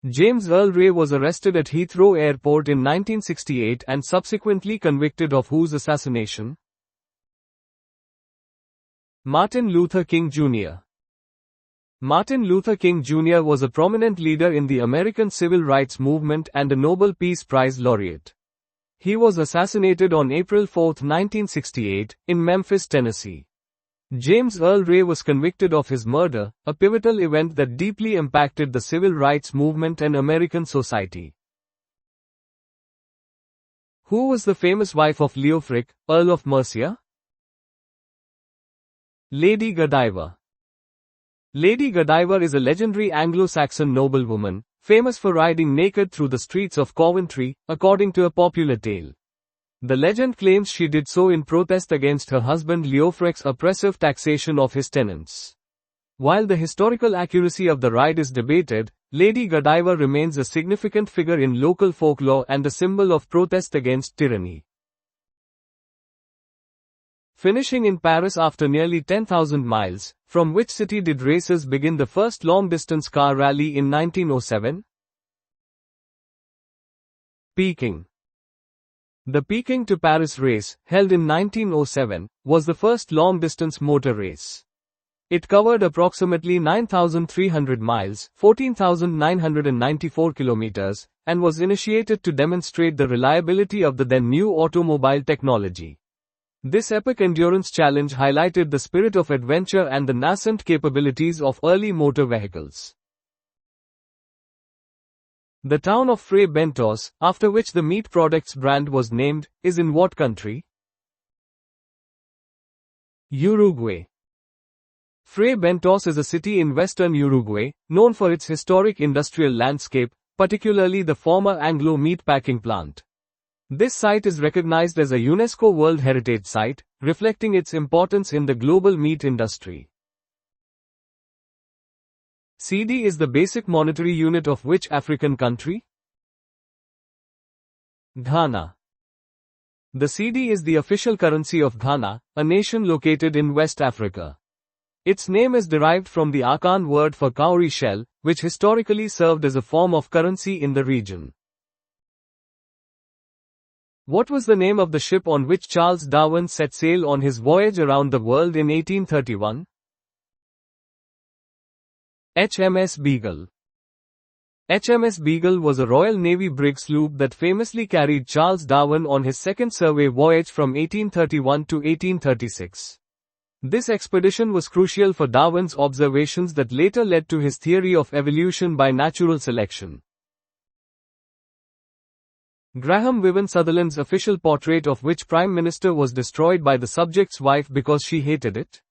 James Earl Ray was arrested at Heathrow Airport in 1968 and subsequently convicted of whose assassination? Martin Luther King Jr. Martin Luther King Jr. was a prominent leader in the American civil rights movement and a Nobel Peace Prize laureate. He was assassinated on April 4, 1968, in Memphis, Tennessee. James Earl Ray was convicted of his murder, a pivotal event that deeply impacted the civil rights movement and American society. Who was the famous wife of Leofric, Earl of Mercia? Lady Godiva. Lady Godiva is a legendary Anglo-Saxon noblewoman, famous for riding naked through the streets of Coventry, according to a popular tale. The legend claims she did so in protest against her husband Leofric's oppressive taxation of his tenants. While the historical accuracy of the ride is debated, Lady Godiva remains a significant figure in local folklore and a symbol of protest against tyranny. Finishing in Paris after nearly 10,000 miles, from which city did racers begin the first long-distance car rally in 1907? Peking. The Peking to Paris race, held in 1907, was the first long-distance motor race. It covered approximately 9,300 miles, 14,994 kilometers, and was initiated to demonstrate the reliability of the then new automobile technology. This epic endurance challenge highlighted the spirit of adventure and the nascent capabilities of early motor vehicles. The town of Fray Bentos, after which the meat products brand was named, is in what country? Uruguay. Fray Bentos is a city in western Uruguay, known for its historic industrial landscape, particularly the former Anglo meatpacking plant. This site is recognized as a UNESCO World Heritage Site, reflecting its importance in the global meat industry. CD is the basic monetary unit of which African country? Ghana. The CD is the official currency of Ghana, a nation located in West Africa. Its name is derived from the Akan word for cowrie shell, which historically served as a form of currency in the region. What was the name of the ship on which Charles Darwin set sail on his voyage around the world in 1831? HMS Beagle. HMS Beagle was a Royal Navy brig sloop that famously carried Charles Darwin on his second survey voyage from 1831 to 1836. This expedition was crucial for Darwin's observations that later led to his theory of evolution by natural selection. Graham Vivian Sutherland's official portrait of which Prime Minister was destroyed by the subject's wife because she hated it?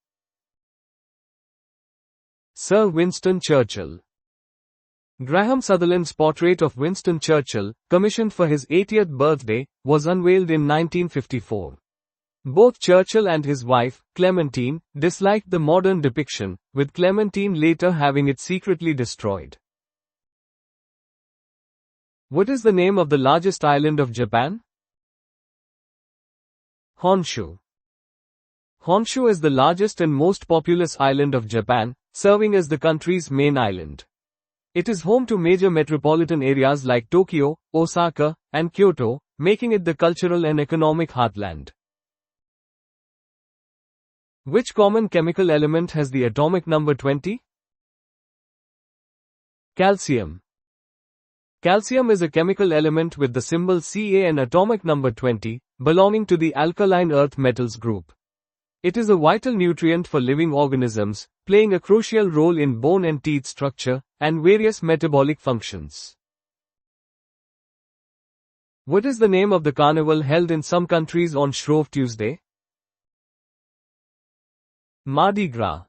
Sir Winston Churchill. Graham Sutherland's portrait of Winston Churchill, commissioned for his 80th birthday, was unveiled in 1954. Both Churchill and his wife, Clementine, disliked the modern depiction, with Clementine later having it secretly destroyed. What is the name of the largest island of Japan? Honshu. Honshu is the largest and most populous island of Japan, serving as the country's main island. It is home to major metropolitan areas like Tokyo, Osaka, and Kyoto, making it the cultural and economic heartland. Which common chemical element has the atomic number 20? Calcium. Calcium is a chemical element with the symbol Ca and atomic number 20, belonging to the alkaline earth metals group. It is a vital nutrient for living organisms, playing a crucial role in bone and teeth structure, and various metabolic functions. What is the name of the carnival held in some countries on Shrove Tuesday? Mardi Gras.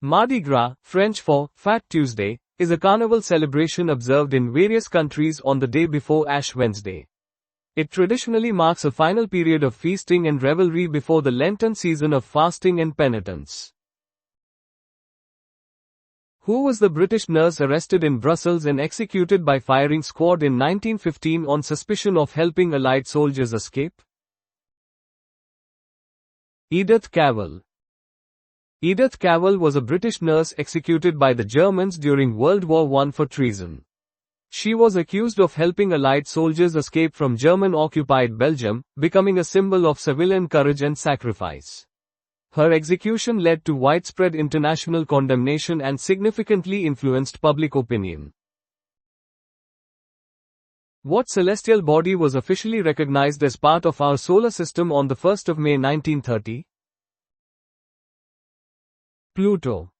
Mardi Gras, French for Fat Tuesday, is a carnival celebration observed in various countries on the day before Ash Wednesday. It traditionally marks a final period of feasting and revelry before the Lenten season of fasting and penitence. Who was the British nurse arrested in Brussels and executed by firing squad in 1915 on suspicion of helping Allied soldiers escape? Edith Cavell. Edith Cavell was a British nurse executed by the Germans during World War I for treason. She was accused of helping Allied soldiers escape from German-occupied Belgium, becoming a symbol of civilian courage and sacrifice. Her execution led to widespread international condemnation and significantly influenced public opinion. What celestial body was officially recognized as part of our solar system on the 1st of May 1930? Pluto.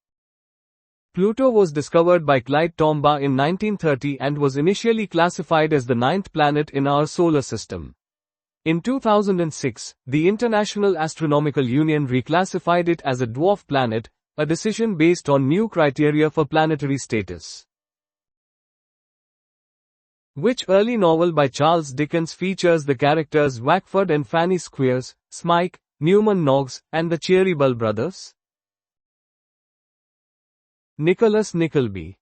Pluto was discovered by Clyde Tombaugh in 1930 and was initially classified as the ninth planet in our solar system. In 2006, the International Astronomical Union reclassified it as a dwarf planet, a decision based on new criteria for planetary status. Which early novel by Charles Dickens features the characters Wackford and Fanny Squeers, Smike, Newman Noggs, and the Cheeryble brothers? Nicholas Nickleby.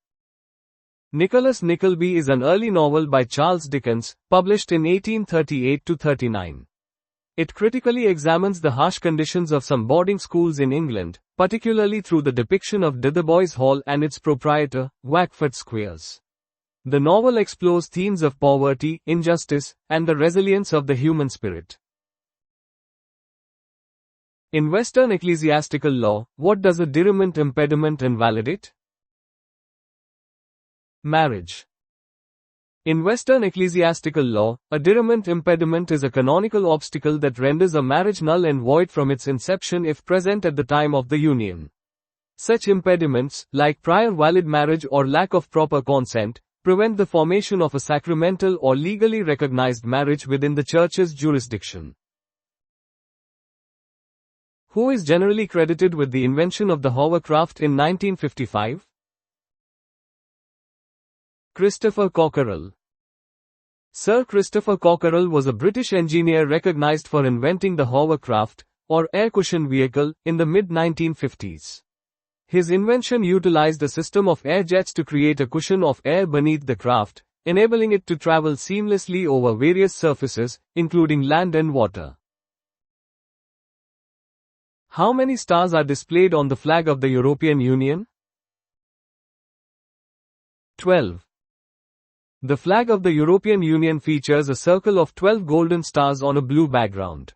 Nicholas Nickleby is an early novel by Charles Dickens, published in 1838-39. It critically examines the harsh conditions of some boarding schools in England, particularly through the depiction of Dotheboys Hall and its proprietor, Wackford Squeers. The novel explores themes of poverty, injustice, and the resilience of the human spirit. In Western ecclesiastical law, what does a diriment impediment invalidate? Marriage. In Western ecclesiastical law, a diriment impediment is a canonical obstacle that renders a marriage null and void from its inception if present at the time of the union. Such impediments, like prior valid marriage or lack of proper consent, prevent the formation of a sacramental or legally recognized marriage within the Church's jurisdiction. Who is generally credited with the invention of the hovercraft in 1955? Christopher Cockerell. Sir Christopher Cockerell was a British engineer recognized for inventing the hovercraft, or air cushion vehicle, in the mid-1950s. His invention utilized a system of air jets to create a cushion of air beneath the craft, enabling it to travel seamlessly over various surfaces, including land and water. How many stars are displayed on the flag of the European Union? 12. The flag of the European Union features a circle of 12 golden stars on a blue background.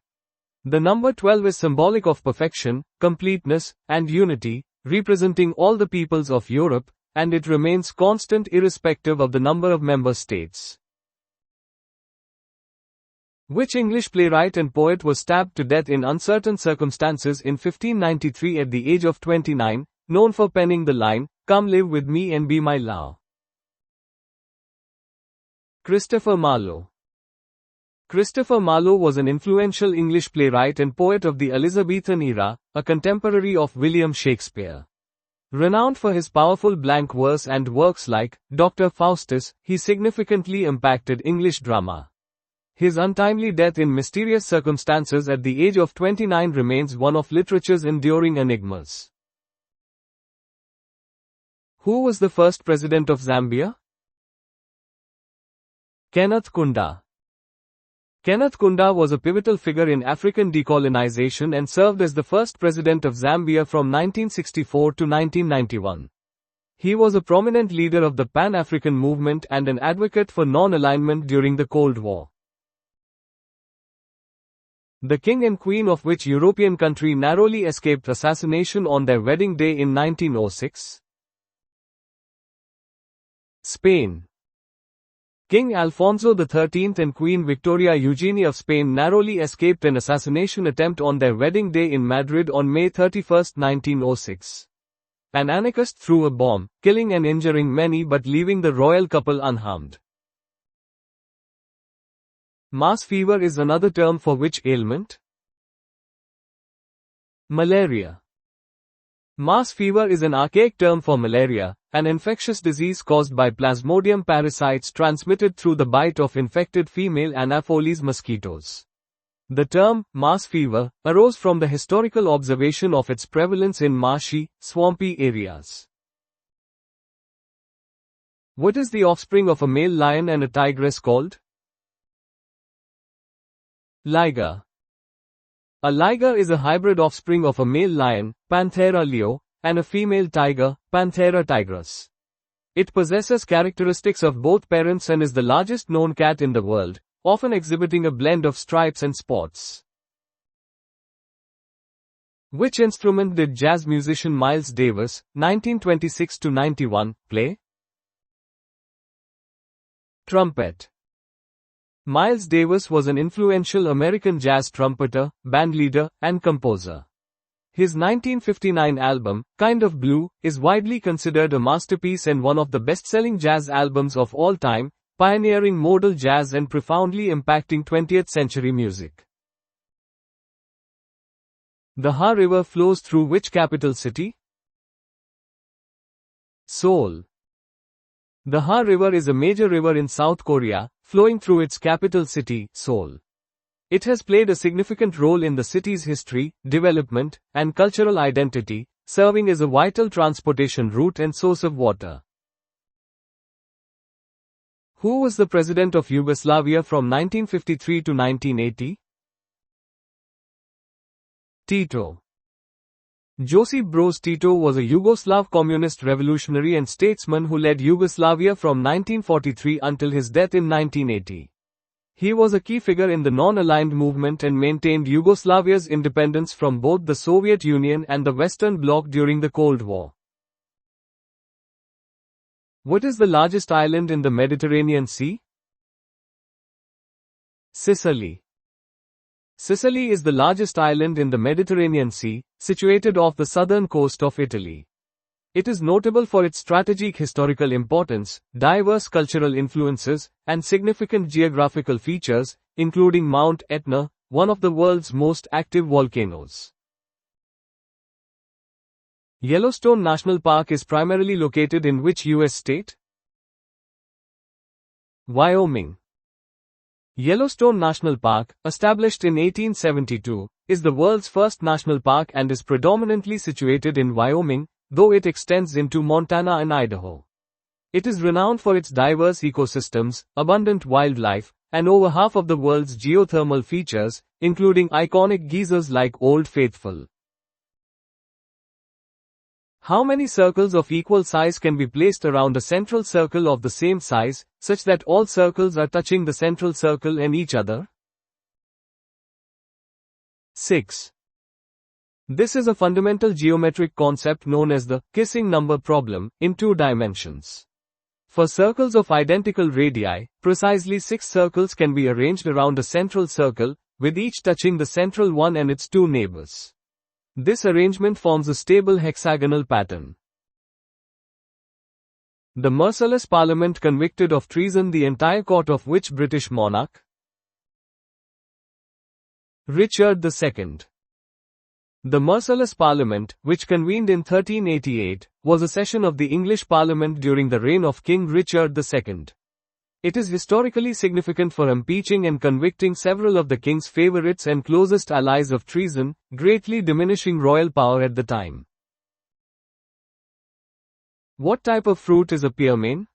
The number 12 is symbolic of perfection, completeness, and unity, representing all the peoples of Europe, and it remains constant irrespective of the number of member states. Which English playwright and poet was stabbed to death in uncertain circumstances in 1593 at the age of 29, known for penning the line, "Come live with me and be my love"? Christopher Marlowe. Christopher Marlowe was an influential English playwright and poet of the Elizabethan era, a contemporary of William Shakespeare. Renowned for his powerful blank verse and works like Dr. Faustus, he significantly impacted English drama. His untimely death in mysterious circumstances at the age of 29 remains one of literature's enduring enigmas. Who was the first president of Zambia? Kenneth Kaunda. Kenneth Kaunda was a pivotal figure in African decolonization and served as the first president of Zambia from 1964 to 1991. He was a prominent leader of the Pan-African movement and an advocate for non-alignment during the Cold War. The king and queen of which European country narrowly escaped assassination on their wedding day in 1906? Spain. King Alfonso XIII and Queen Victoria Eugenie of Spain narrowly escaped an assassination attempt on their wedding day in Madrid on May 31, 1906. An anarchist threw a bomb, killing and injuring many but leaving the royal couple unharmed. Mars fever is another term for which ailment? Malaria. Mars fever is an archaic term for malaria, an infectious disease caused by Plasmodium parasites transmitted through the bite of infected female Anopheles mosquitoes. The term, Mars fever, arose from the historical observation of its prevalence in marshy, swampy areas. What is the offspring of a male lion and a tigress called? Liger. A liger is a hybrid offspring of a male lion, Panthera leo, and a female tiger, Panthera tigris. It possesses characteristics of both parents and is the largest known cat in the world, often exhibiting a blend of stripes and spots. Which instrument did jazz musician Miles Davis, 1926–91, play? Trumpet. Miles Davis was an influential American jazz trumpeter, bandleader, and composer. His 1959 album, Kind of Blue, is widely considered a masterpiece and one of the best-selling jazz albums of all time, pioneering modal jazz and profoundly impacting 20th-century music. The Ha River flows through which capital city? Seoul. The Ha River is a major river in South Korea, flowing through its capital city, Seoul. It has played a significant role in the city's history, development, and cultural identity, serving as a vital transportation route and source of water. Who was the president of Yugoslavia from 1953 to 1980? Tito. Josip Broz Tito was a Yugoslav communist revolutionary and statesman who led Yugoslavia from 1943 until his death in 1980. He was a key figure in the non-aligned movement and maintained Yugoslavia's independence from both the Soviet Union and the Western Bloc during the Cold War. What is the largest island in the Mediterranean Sea? Sicily. Sicily is the largest island in the Mediterranean Sea, situated off the southern coast of Italy. It is notable for its strategic historical importance, diverse cultural influences, and significant geographical features, including Mount Etna, one of the world's most active volcanoes. Yellowstone National Park is primarily located in which U.S. state? Wyoming. Yellowstone National Park, established in 1872, is the world's first national park and is predominantly situated in Wyoming, though it extends into Montana and Idaho. It is renowned for its diverse ecosystems, abundant wildlife, and over half of the world's geothermal features, including iconic geysers like Old Faithful. How many circles of equal size can be placed around a central circle of the same size, such that all circles are touching the central circle and each other? 6. This is a fundamental geometric concept known as the kissing number problem in 2 dimensions. For circles of identical radii, precisely 6 circles can be arranged around a central circle, with each touching the central one and its 2 neighbors. This arrangement forms a stable hexagonal pattern. The merciless Parliament convicted of treason the entire court of which British monarch? Richard II. The merciless Parliament, which convened in 1388, was a session of the English Parliament during the reign of King Richard II. It is historically significant for impeaching and convicting several of the king's favorites and closest allies of treason, greatly diminishing royal power at the time. What type of fruit is a pearmain?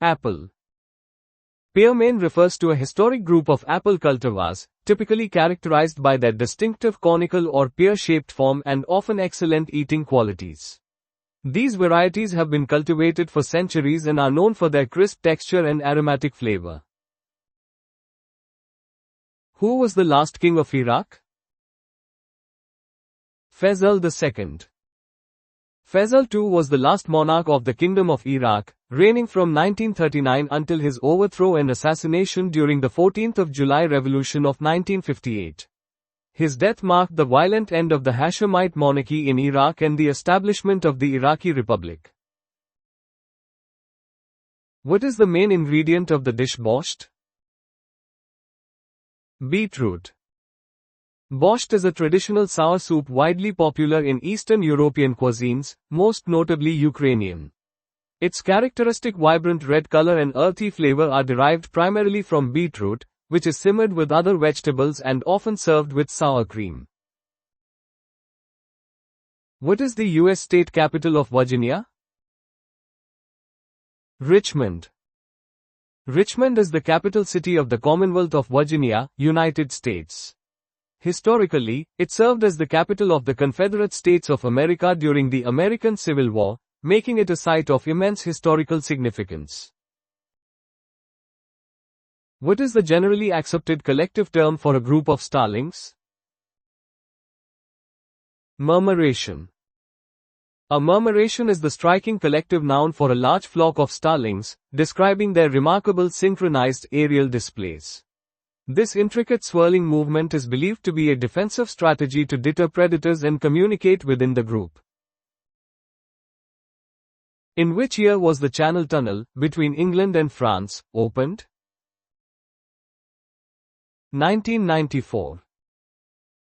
Apple. Pearmain refers to a historic group of apple cultivars, typically characterized by their distinctive conical or pear-shaped form and often excellent eating qualities. These varieties have been cultivated for centuries and are known for their crisp texture and aromatic flavor. Who was the last king of Iraq? Faisal II. Faisal II was the last monarch of the Kingdom of Iraq, reigning from 1939 until his overthrow and assassination during the 14th of July Revolution of 1958. His death marked the violent end of the Hashemite monarchy in Iraq and the establishment of the Iraqi Republic. What is the main ingredient of the dish borscht? Beetroot. Borscht is a traditional sour soup widely popular in Eastern European cuisines, most notably Ukrainian. Its characteristic vibrant red color and earthy flavor are derived primarily from beetroot, which is simmered with other vegetables and often served with sour cream. What is the U.S. state capital of Virginia? Richmond. Richmond is the capital city of the Commonwealth of Virginia, United States. Historically, it served as the capital of the Confederate States of America during the American Civil War, making it a site of immense historical significance. What is the generally accepted collective term for a group of starlings? Murmuration. A murmuration is the striking collective noun for a large flock of starlings, describing their remarkable synchronized aerial displays. This intricate swirling movement is believed to be a defensive strategy to deter predators and communicate within the group. In which year was the Channel Tunnel, between England and France, opened? 1994.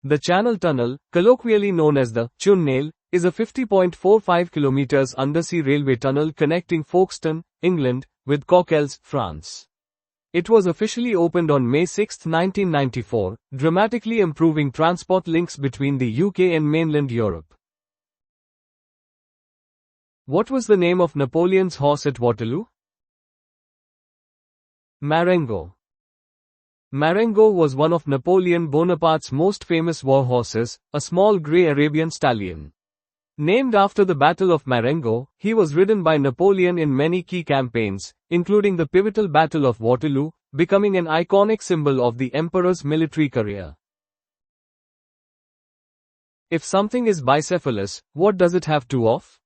The Channel Tunnel, colloquially known as the Chunnel, is a 50.45 km undersea railway tunnel connecting Folkestone, England, with Coquelles, France. It was officially opened on May 6, 1994, dramatically improving transport links between the UK and mainland Europe. What was the name of Napoleon's horse at Waterloo? Marengo. Marengo was one of Napoleon Bonaparte's most famous war horses, a small grey Arabian stallion. Named after the Battle of Marengo, he was ridden by Napoleon in many key campaigns, including the pivotal Battle of Waterloo, becoming an iconic symbol of the emperor's military career. If something is bicephalous, what does it have two of?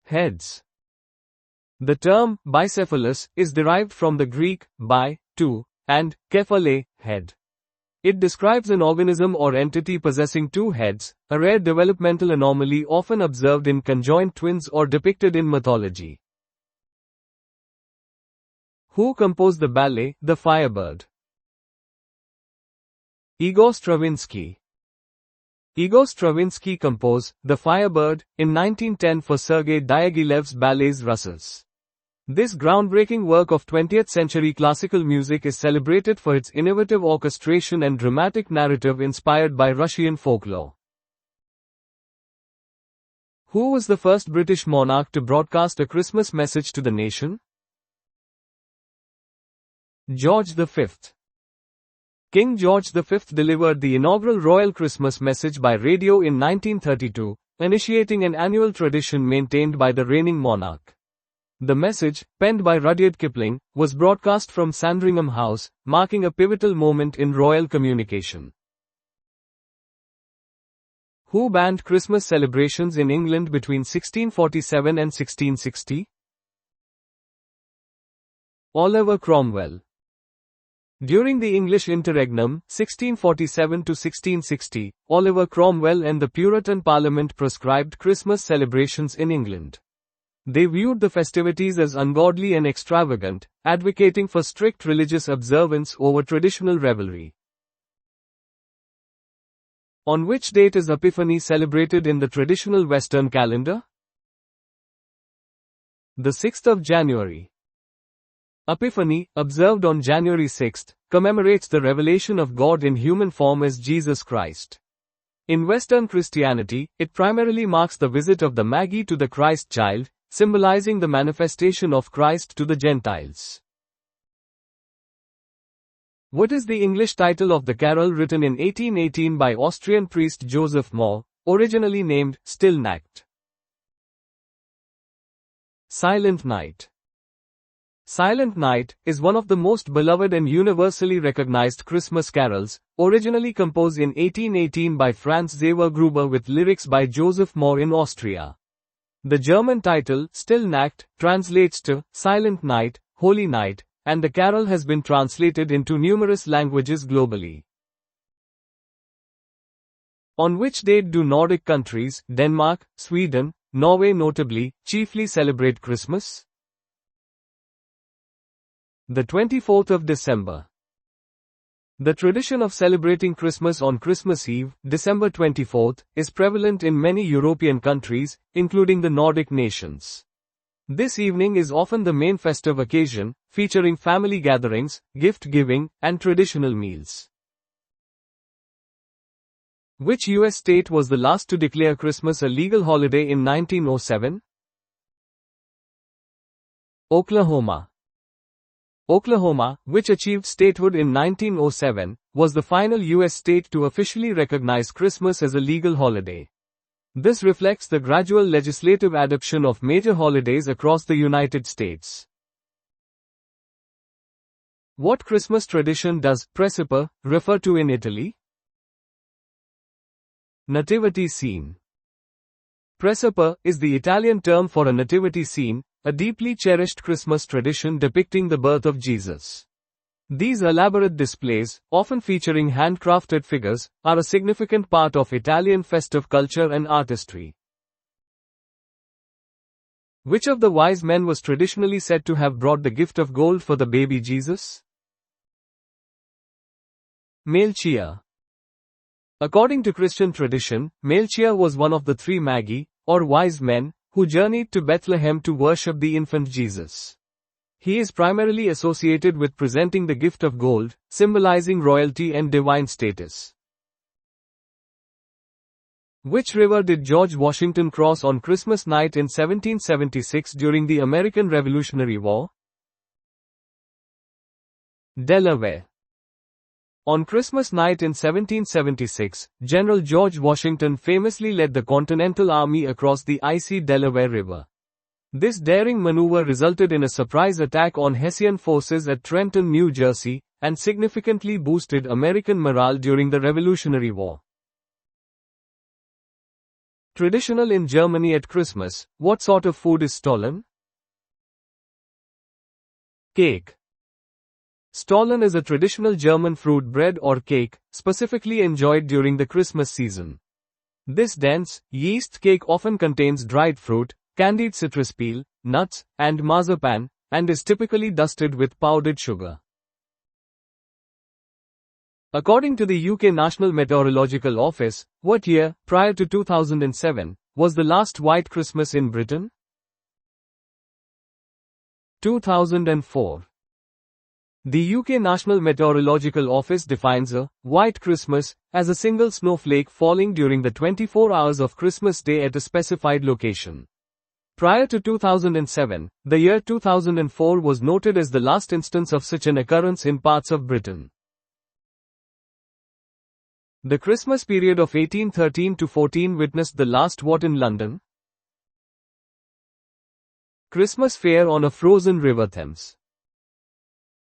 Heads. The term bicephalous is derived from the Greek bi, two, and kephale, head. It describes an organism or entity possessing two heads, a rare developmental anomaly often observed in conjoined twins or depicted in mythology. Who composed the ballet, The Firebird? Igor Stravinsky. Igor Stravinsky composed The Firebird in 1910 for Sergei Diaghilev's ballets Russes. This groundbreaking work of 20th-century classical music is celebrated for its innovative orchestration and dramatic narrative inspired by Russian folklore. Who was the first British monarch to broadcast a Christmas message to the nation? George V. King George V delivered the inaugural royal Christmas message by radio in 1932, initiating an annual tradition maintained by the reigning monarch. The message, penned by Rudyard Kipling, was broadcast from Sandringham House, marking a pivotal moment in royal communication. Who banned Christmas celebrations in England between 1647 and 1660? Oliver Cromwell. During the English interregnum, 1647 to 1660, Oliver Cromwell and the Puritan Parliament proscribed Christmas celebrations in England. They viewed the festivities as ungodly and extravagant, advocating for strict religious observance over traditional revelry. On which date is Epiphany celebrated in the traditional Western calendar? The 6th of January. Epiphany, observed on January 6, commemorates the revelation of God in human form as Jesus Christ. In Western Christianity, it primarily marks the visit of the Magi to the Christ child, symbolizing the manifestation of Christ to the Gentiles. What is the English title of the carol written in 1818 by Austrian priest Joseph Mohr, originally named Still Nacht? Silent Night. Silent Night is one of the most beloved and universally recognized Christmas carols, originally composed in 1818 by Franz Xaver Gruber with lyrics by Joseph Mohr in Austria. The German title, Still Nacht, translates to Silent Night, Holy Night, and the carol has been translated into numerous languages globally. On which date do Nordic countries, Denmark, Sweden, Norway notably, chiefly celebrate Christmas? The 24th of December. The tradition of celebrating Christmas on Christmas Eve, December 24th, is prevalent in many European countries, including the Nordic nations. This evening is often the main festive occasion, featuring family gatherings, gift-giving, and traditional meals. Which U.S. state was the last to declare Christmas a legal holiday in 1907? Oklahoma. Oklahoma, which achieved statehood in 1907, was the final U.S. state to officially recognize Christmas as a legal holiday. This reflects the gradual legislative adoption of major holidays across the United States. What Christmas tradition does "presepe" refer to in Italy? Nativity scene. Presepe is the Italian term for a nativity scene, a deeply cherished Christmas tradition depicting the birth of Jesus. These elaborate displays, often featuring handcrafted figures, are a significant part of Italian festive culture and artistry. Which of the wise men was traditionally said to have brought the gift of gold for the baby Jesus? Melchior. According to Christian tradition, Melchior was one of the three magi, or wise men, who journeyed to Bethlehem to worship the infant Jesus. He is primarily associated with presenting the gift of gold, symbolizing royalty and divine status. Which river did George Washington cross on Christmas night in 1776 during the American Revolutionary War? Delaware. On Christmas night in 1776, General George Washington famously led the Continental Army across the icy Delaware River. This daring maneuver resulted in a surprise attack on Hessian forces at Trenton, New Jersey, and significantly boosted American morale during the Revolutionary War. Traditional in Germany at Christmas, what sort of food is Stollen? Cake. Stollen is a traditional German fruit bread or cake, specifically enjoyed during the Christmas season. This dense, yeast cake often contains dried fruit, candied citrus peel, nuts, and marzipan, and is typically dusted with powdered sugar. According to the UK National Meteorological Office, what year, prior to 2007, was the last white Christmas in Britain? 2004. The UK National Meteorological Office defines a white Christmas as a single snowflake falling during the 24 hours of Christmas Day at a specified location. Prior to 2007, the year 2004 was noted as the last instance of such an occurrence in parts of Britain. The Christmas period of 1813 to 14 witnessed the last what in London? Christmas fair on a frozen river Thames.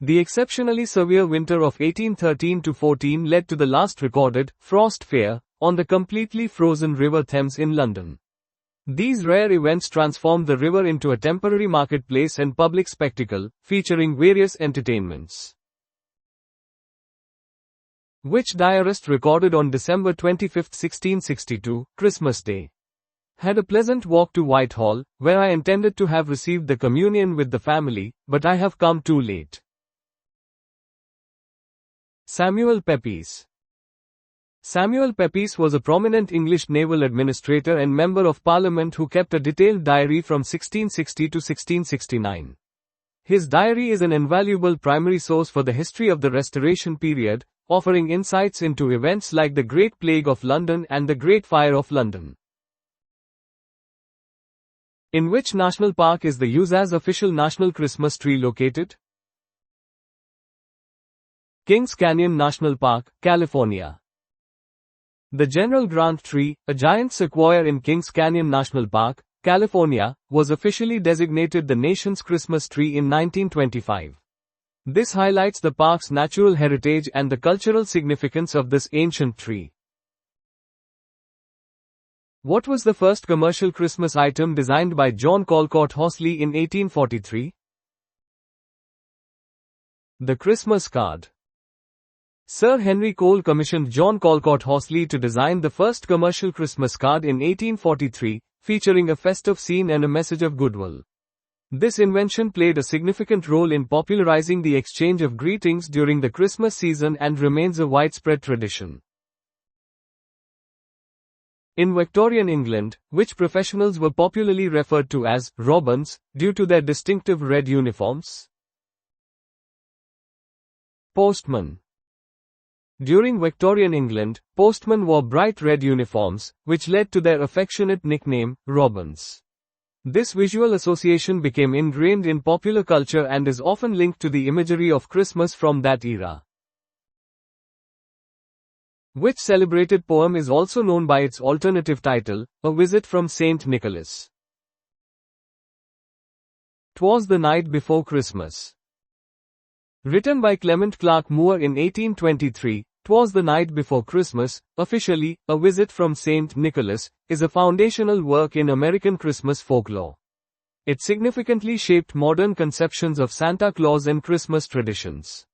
The exceptionally severe winter of 1813 to 14 led to the last recorded frost fair on the completely frozen River Thames in London. These rare events transformed the river into a temporary marketplace and public spectacle, featuring various entertainments. Which diarist recorded on December 25, 1662, Christmas Day? Had a pleasant walk to Whitehall, where I intended to have received the communion with the family, but I have come too late. Samuel Pepys. Samuel Pepys was a prominent English naval administrator and member of Parliament who kept a detailed diary from 1660 to 1669. His diary is an invaluable primary source for the history of the Restoration period, offering insights into events like the Great Plague of London and the Great Fire of London. In which national park is the USA's official national Christmas tree located? Kings Canyon National Park, California. The General Grant tree, a giant sequoia in Kings Canyon National Park, California, was officially designated the nation's Christmas tree in 1925. This highlights the park's natural heritage and the cultural significance of this ancient tree. What was the first commercial Christmas item designed by John Callcott Horsley in 1843? The Christmas card. Sir Henry Cole commissioned John Callcott Horsley to design the first commercial Christmas card in 1843, featuring a festive scene and a message of goodwill. This invention played a significant role in popularizing the exchange of greetings during the Christmas season and remains a widespread tradition. In Victorian England, which professionals were popularly referred to as robins due to their distinctive red uniforms? Postman. During Victorian England, postmen wore bright red uniforms, which led to their affectionate nickname, robins. This visual association became ingrained in popular culture and is often linked to the imagery of Christmas from that era. Which celebrated poem is also known by its alternative title, A Visit from Saint Nicholas? 'Twas the Night Before Christmas. Written by Clement Clarke Moore in 1823, 'Twas the Night Before Christmas, officially, A Visit from Saint Nicholas, is a foundational work in American Christmas folklore. It significantly shaped modern conceptions of Santa Claus and Christmas traditions.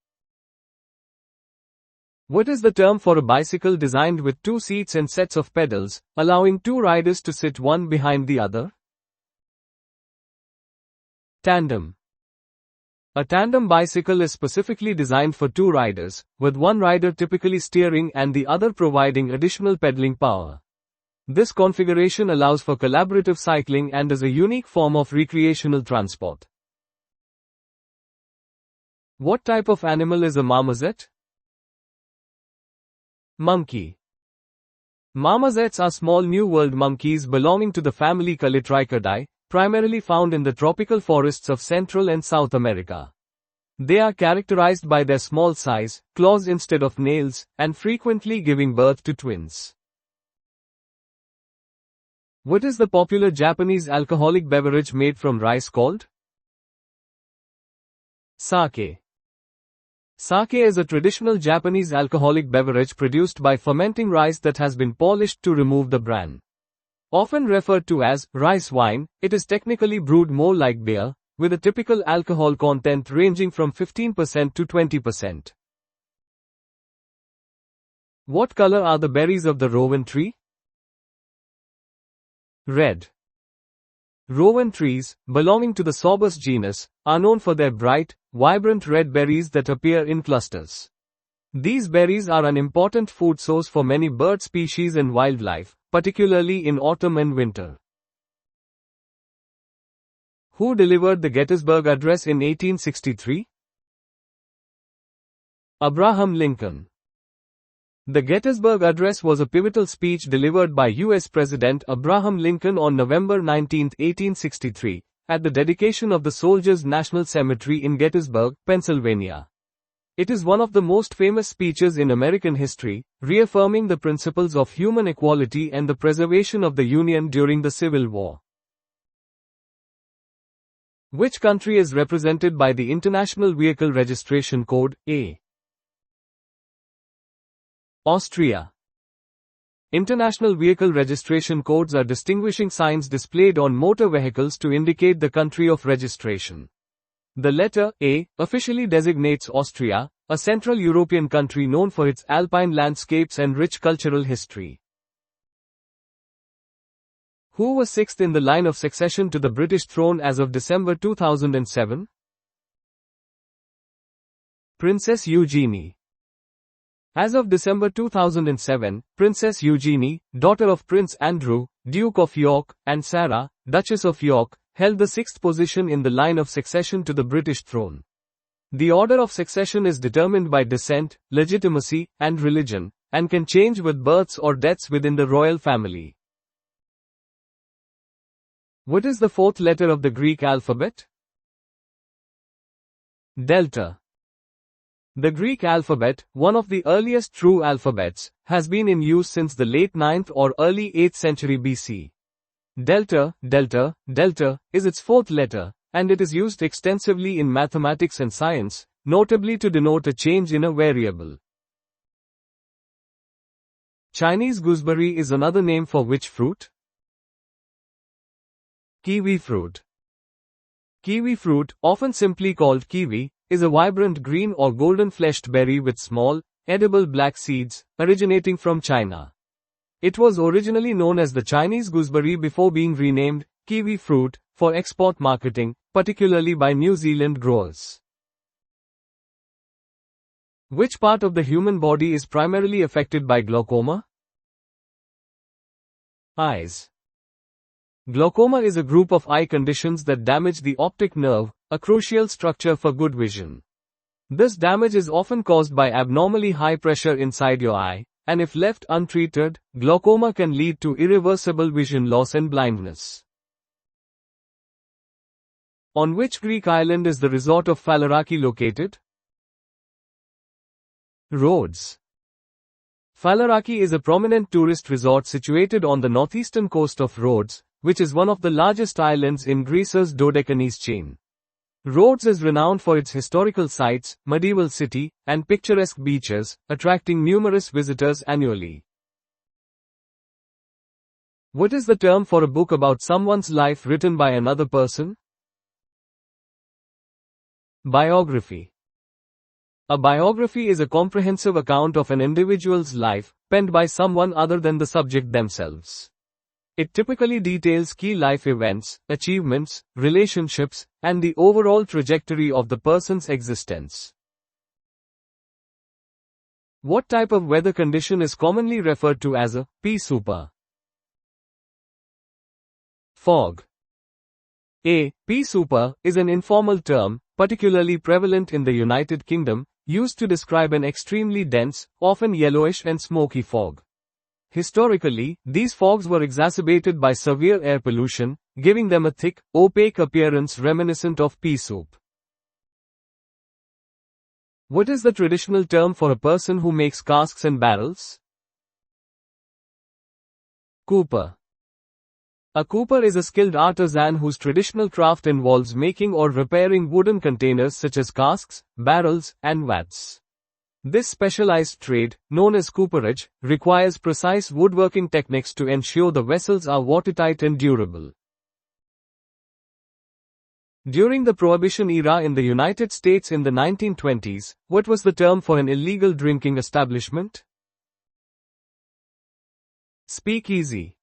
What is the term for a bicycle designed with two seats and sets of pedals, allowing two riders to sit one behind the other? Tandem. A tandem bicycle is specifically designed for two riders, with one rider typically steering and the other providing additional pedaling power. This configuration allows for collaborative cycling and is a unique form of recreational transport. What type of animal is a marmoset? Monkey. Marmosets are small New World monkeys belonging to the family Calitrichidae, primarily found in the tropical forests of Central and South America. They are characterized by their small size, claws instead of nails, and frequently giving birth to twins. What is the popular Japanese alcoholic beverage made from rice called? Sake. Sake is a traditional Japanese alcoholic beverage produced by fermenting rice that has been polished to remove the bran. Often referred to as rice wine, it is technically brewed more like beer, with a typical alcohol content ranging from 15% to 20%. What color are the berries of the rowan tree? Red. Rowan trees, belonging to the Sorbus genus, are known for their bright, vibrant red berries that appear in clusters. These berries are an important food source for many bird species and wildlife, particularly in autumn and winter. Who delivered the Gettysburg Address in 1863? Abraham Lincoln. The Gettysburg Address was a pivotal speech delivered by U.S. President Abraham Lincoln on November 19, 1863, at the dedication of the Soldiers' National Cemetery in Gettysburg, Pennsylvania. It is one of the most famous speeches in American history, reaffirming the principles of human equality and the preservation of the Union during the Civil War. Which country is represented by the International Vehicle Registration Code, A? Austria. International Vehicle Registration Codes are distinguishing signs displayed on motor vehicles to indicate the country of registration. The letter A officially designates Austria, a Central European country known for its alpine landscapes and rich cultural history. Who was sixth in the line of succession to the British throne as of December 2007? Princess Eugenie. As of December 2007, Princess Eugenie, daughter of Prince Andrew, Duke of York, and Sarah, Duchess of York, held the sixth position in the line of succession to the British throne. The order of succession is determined by descent, legitimacy, and religion, and can change with births or deaths within the royal family. What is the fourth letter of the Greek alphabet? Delta. The Greek alphabet, one of the earliest true alphabets, has been in use since the late 9th or early 8th century BC. Delta, is its fourth letter, and it is used extensively in mathematics and science, notably to denote a change in a variable. Chinese gooseberry is another name for which fruit? Kiwi fruit. Kiwi fruit, often simply called kiwi, is a vibrant green or golden-fleshed berry with small, edible black seeds, originating from China. It was originally known as the Chinese gooseberry before being renamed kiwi fruit for export marketing, particularly by New Zealand growers. Which part of the human body is primarily affected by glaucoma? Eyes. Glaucoma is a group of eye conditions that damage the optic nerve, a crucial structure for good vision. This damage is often caused by abnormally high pressure inside your eye, and if left untreated, glaucoma can lead to irreversible vision loss and blindness. On which Greek island is the resort of Falaraki located? Rhodes. Faliraki is a prominent tourist resort situated on the northeastern coast of Rhodes, which is one of the largest islands in Greece's Dodecanese chain. Rhodes is renowned for its historical sites, medieval city, and picturesque beaches, attracting numerous visitors annually. What is the term for a book about someone's life written by another person? Biography. A biography is a comprehensive account of an individual's life, penned by someone other than the subject themselves. It typically details key life events, achievements, relationships, and the overall trajectory of the person's existence. What type of weather condition is commonly referred to as a pea souper? Fog. A pea souper is an informal term, particularly prevalent in the United Kingdom, used to describe an extremely dense, often yellowish and smoky fog. Historically, these fogs were exacerbated by severe air pollution, giving them a thick, opaque appearance reminiscent of pea soup. What is the traditional term for a person who makes casks and barrels? Cooper. A cooper is a skilled artisan whose traditional craft involves making or repairing wooden containers such as casks, barrels, and vats. This specialized trade, known as cooperage, requires precise woodworking techniques to ensure the vessels are watertight and durable. During the Prohibition era in the United States in the 1920s, what was the term for an illegal drinking establishment? Speakeasy.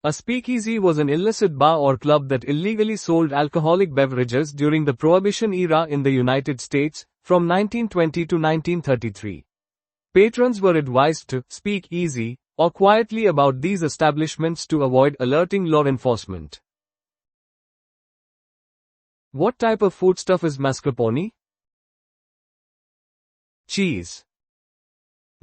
A speakeasy was an illicit bar or club that illegally sold alcoholic beverages during the Prohibition era in the United States, from 1920 to 1933. Patrons were advised to speak easy or quietly about these establishments to avoid alerting law enforcement. What type of foodstuff is mascarpone? Cheese.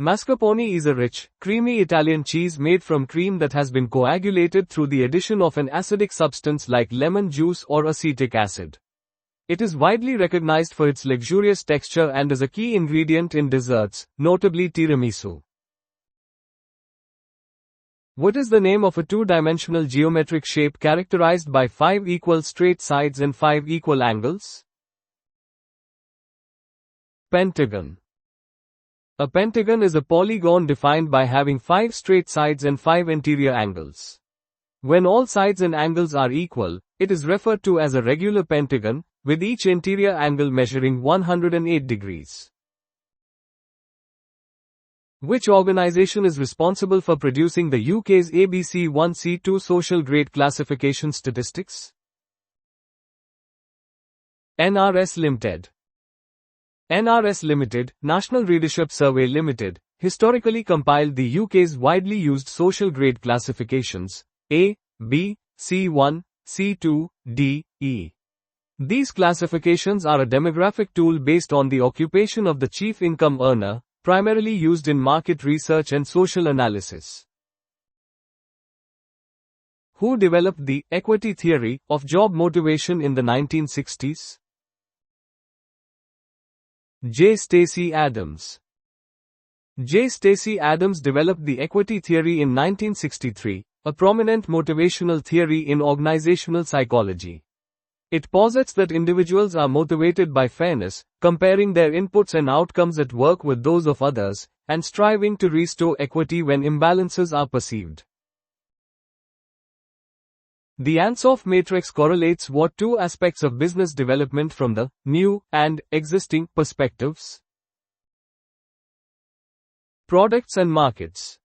Mascarpone is a rich, creamy Italian cheese made from cream that has been coagulated through the addition of an acidic substance like lemon juice or acetic acid. It is widely recognized for its luxurious texture and is a key ingredient in desserts, notably tiramisu. What is the name of a two-dimensional geometric shape characterized by 5 equal straight sides and 5 equal angles? Pentagon. A pentagon is a polygon defined by having 5 straight sides and 5 interior angles. When all sides and angles are equal, it is referred to as a regular pentagon, with each interior angle measuring 108 degrees. Which organization is responsible for producing the UK's ABC1C2 social grade classification statistics? NRS Limited. NRS Limited, National Readership Survey Limited, historically compiled the UK's widely used social grade classifications, A, B, C1, C2, D, E. These classifications are a demographic tool based on the occupation of the chief income earner, primarily used in market research and social analysis. Who developed the equity theory of job motivation in the 1960s? J. Stacey Adams. J. Stacey Adams developed the equity theory in 1963, a prominent motivational theory in organizational psychology. It posits that individuals are motivated by fairness, comparing their inputs and outcomes at work with those of others, and striving to restore equity when imbalances are perceived. The Ansoff matrix correlates what two aspects of business development from the new and existing perspectives? Products and markets.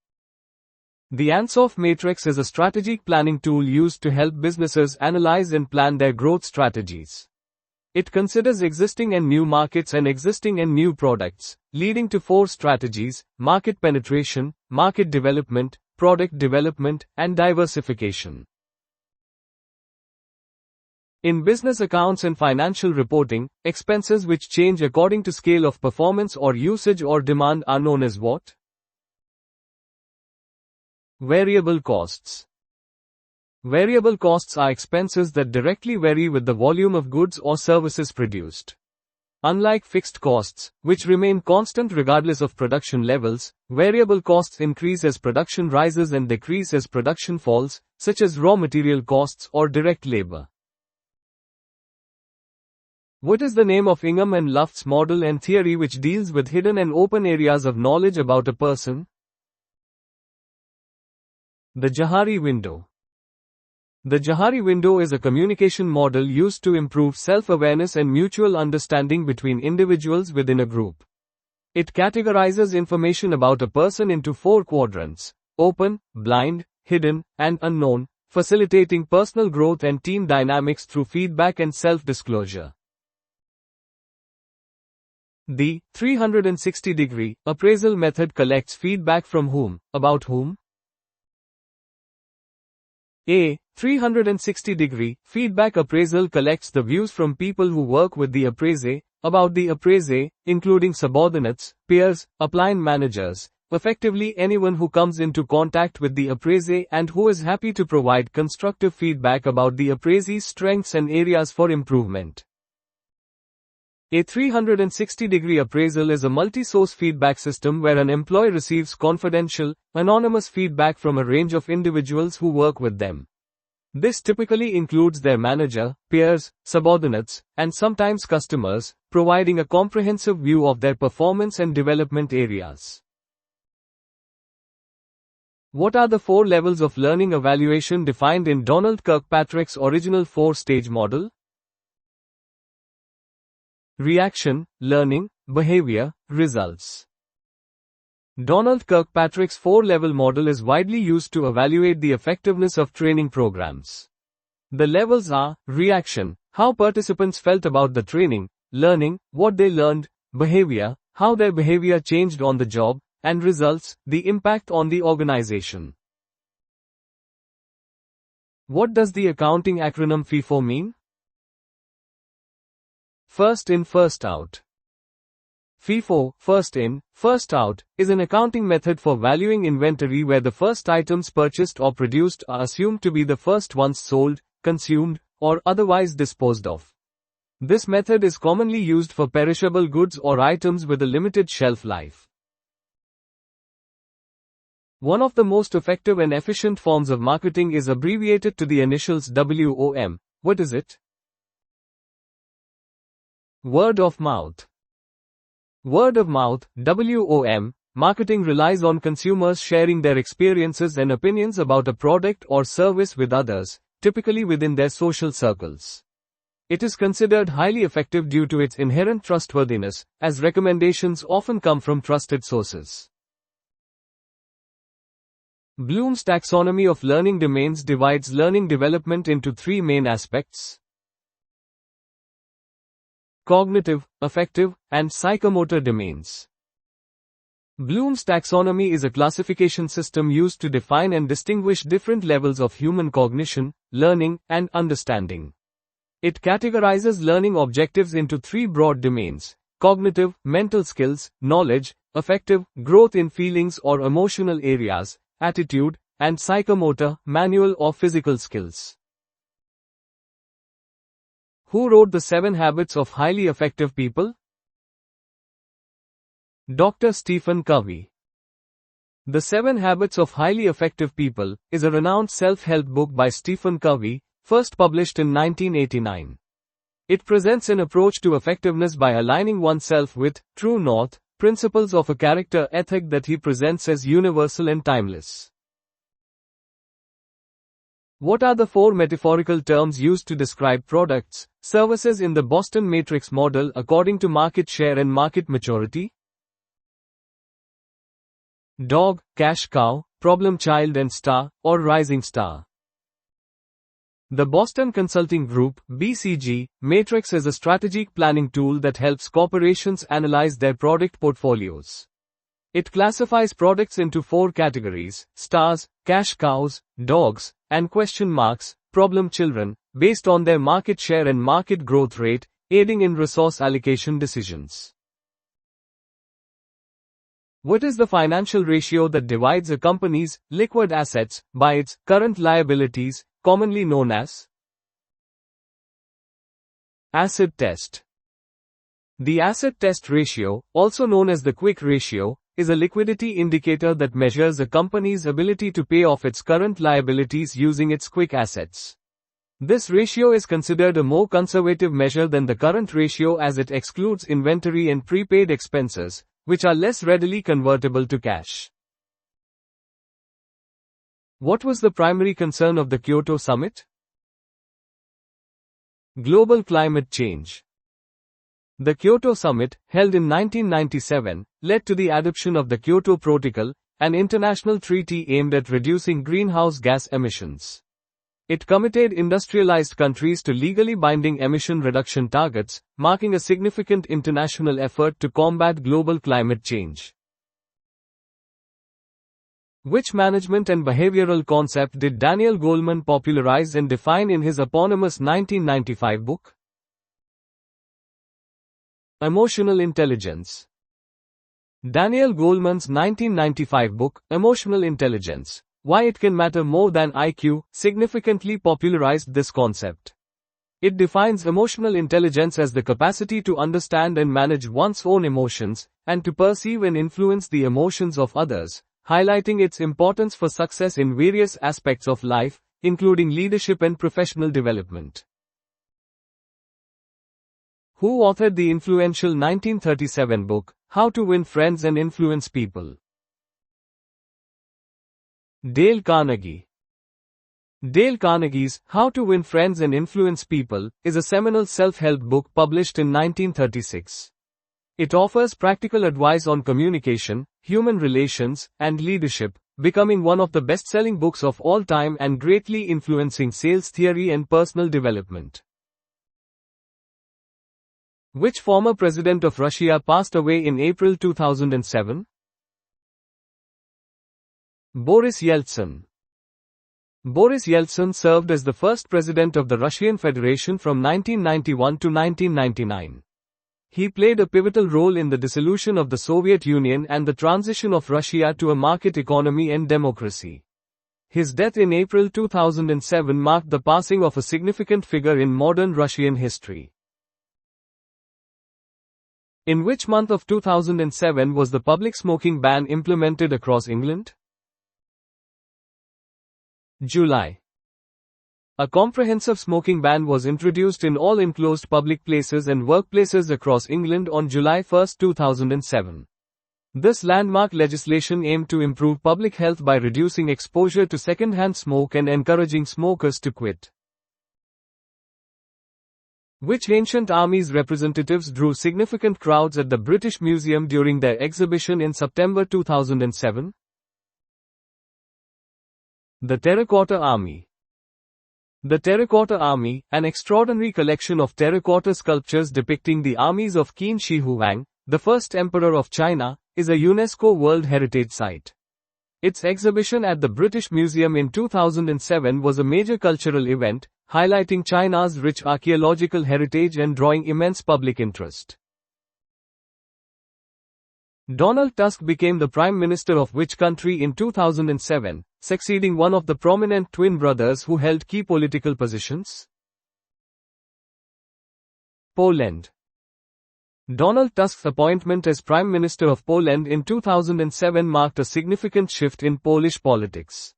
The Ansoff matrix is a strategic planning tool used to help businesses analyze and plan their growth strategies. It considers existing and new markets and existing and new products, leading to 4 strategies: market penetration, market development, product development, and diversification. In business accounts and financial reporting, expenses which change according to scale of performance or usage or demand are known as what? Variable costs. Variable costs are expenses that directly vary with the volume of goods or services produced. Unlike fixed costs, which remain constant regardless of production levels, variable costs increase as production rises and decrease as production falls, such as raw material costs or direct labor. What is the name of Ingham and Luft's model and theory which deals with hidden and open areas of knowledge about a person? The Johari window. The Johari window is a communication model used to improve self-awareness and mutual understanding between individuals within a group. It categorizes information about a person into 4 quadrants: open, blind, hidden, and unknown, facilitating personal growth and team dynamics through feedback and self-disclosure. The 360-degree appraisal method collects feedback from whom, about whom? A 360-degree feedback appraisal collects the views from people who work with the appraisee, about the appraisee, including subordinates, peers, upline managers, effectively anyone who comes into contact with the appraisee and who is happy to provide constructive feedback about the appraisee's strengths and areas for improvement. A 360-degree appraisal is a multi-source feedback system where an employee receives confidential, anonymous feedback from a range of individuals who work with them. This typically includes their manager, peers, subordinates, and sometimes customers, providing a comprehensive view of their performance and development areas. What are the 4 levels of learning evaluation defined in Donald Kirkpatrick's original 4-stage model? Reaction, learning, behavior, results. Donald Kirkpatrick's 4-level model is widely used to evaluate the effectiveness of training programs. The levels are: reaction, how participants felt about the training; learning, what they learned; behavior, how their behavior changed on the job; and results, the impact on the organization. What does the accounting acronym FIFO mean? First in, first out. FIFO, first in, first out, is an accounting method for valuing inventory where the first items purchased or produced are assumed to be the first ones sold, consumed, or otherwise disposed of. This method is commonly used for perishable goods or items with a limited shelf life. One of the most effective and efficient forms of marketing is abbreviated to the initials WOM. What is it? Word of mouth. Word of mouth, WOM, marketing relies on consumers sharing their experiences and opinions about a product or service with others, typically within their social circles. It is considered highly effective due to its inherent trustworthiness, as recommendations often come from trusted sources. Bloom's taxonomy of learning domains divides learning development into 3 main aspects: cognitive, affective, and psychomotor domains. Bloom's taxonomy is a classification system used to define and distinguish different levels of human cognition, learning, and understanding. It categorizes learning objectives into 3 broad domains: cognitive, mental skills; knowledge; affective, growth in feelings or emotional areas; attitude; and psychomotor, manual or physical skills. Who wrote The 7 Habits of Highly Effective People? Dr. Stephen Covey. The 7 Habits of Highly Effective People is a renowned self-help book by Stephen Covey, first published in 1989. It presents an approach to effectiveness by aligning oneself with true north, principles of a character ethic that he presents as universal and timeless. What are the 4 metaphorical terms used to describe products, services in the Boston Matrix model according to market share and market maturity? Dog, cash cow, problem child and star, or rising star. The Boston Consulting Group, BCG, Matrix is a strategic planning tool that helps corporations analyze their product portfolios. It classifies products into 4 categories: stars, cash cows, dogs, and question marks, problem children, based on their market share and market growth rate, aiding in resource allocation decisions. What is the financial ratio that divides a company's liquid assets by its current liabilities, commonly known as acid test? The asset test ratio, also known as the quick ratio, is a liquidity indicator that measures a company's ability to pay off its current liabilities using its quick assets. This ratio is considered a more conservative measure than the current ratio as it excludes inventory and prepaid expenses, which are less readily convertible to cash. What was the primary concern of the Kyoto summit? Global climate change. The Kyoto summit, held in 1997, led to the adoption of the Kyoto Protocol, an international treaty aimed at reducing greenhouse gas emissions. It committed industrialized countries to legally binding emission reduction targets, marking a significant international effort to combat global climate change. Which management and behavioral concept did Daniel Goleman popularize and define in his eponymous 1995 book? Emotional intelligence. Daniel Goleman's 1995 book, Emotional Intelligence: Why It Can Matter More Than IQ, significantly popularized this concept. It defines emotional intelligence as the capacity to understand and manage one's own emotions, and to perceive and influence the emotions of others, highlighting its importance for success in various aspects of life, including leadership and professional development. Who authored the influential 1937 book, How to Win Friends and Influence People? Dale Carnegie. Dale Carnegie's How to Win Friends and Influence People is a seminal self-help book published in 1936. It offers practical advice on communication, human relations, and leadership, becoming one of the best-selling books of all time and greatly influencing sales theory and personal development. Which former president of Russia passed away in April 2007? Boris Yeltsin. Boris Yeltsin served as the first president of the Russian Federation from 1991 to 1999. He played a pivotal role in the dissolution of the Soviet Union and the transition of Russia to a market economy and democracy. His death in April 2007 marked the passing of a significant figure in modern Russian history. In which month of 2007 was the public smoking ban implemented across England? July. A comprehensive smoking ban was introduced in all enclosed public places and workplaces across England on July 1, 2007. This landmark legislation aimed to improve public health by reducing exposure to second-hand smoke and encouraging smokers to quit. Which ancient army's representatives drew significant crowds at the British Museum during their exhibition in September 2007? The Terracotta Army. The Terracotta Army, an extraordinary collection of terracotta sculptures depicting the armies of Qin Shi Huang, the first emperor of China, is a UNESCO World Heritage Site. Its exhibition at the British Museum in 2007 was a major cultural event, highlighting China's rich archaeological heritage and drawing immense public interest. Donald Tusk became the Prime Minister of which country in 2007, succeeding one of the prominent twin brothers who held key political positions? Poland. Donald Tusk's appointment as Prime Minister of Poland in 2007 marked a significant shift in Polish politics.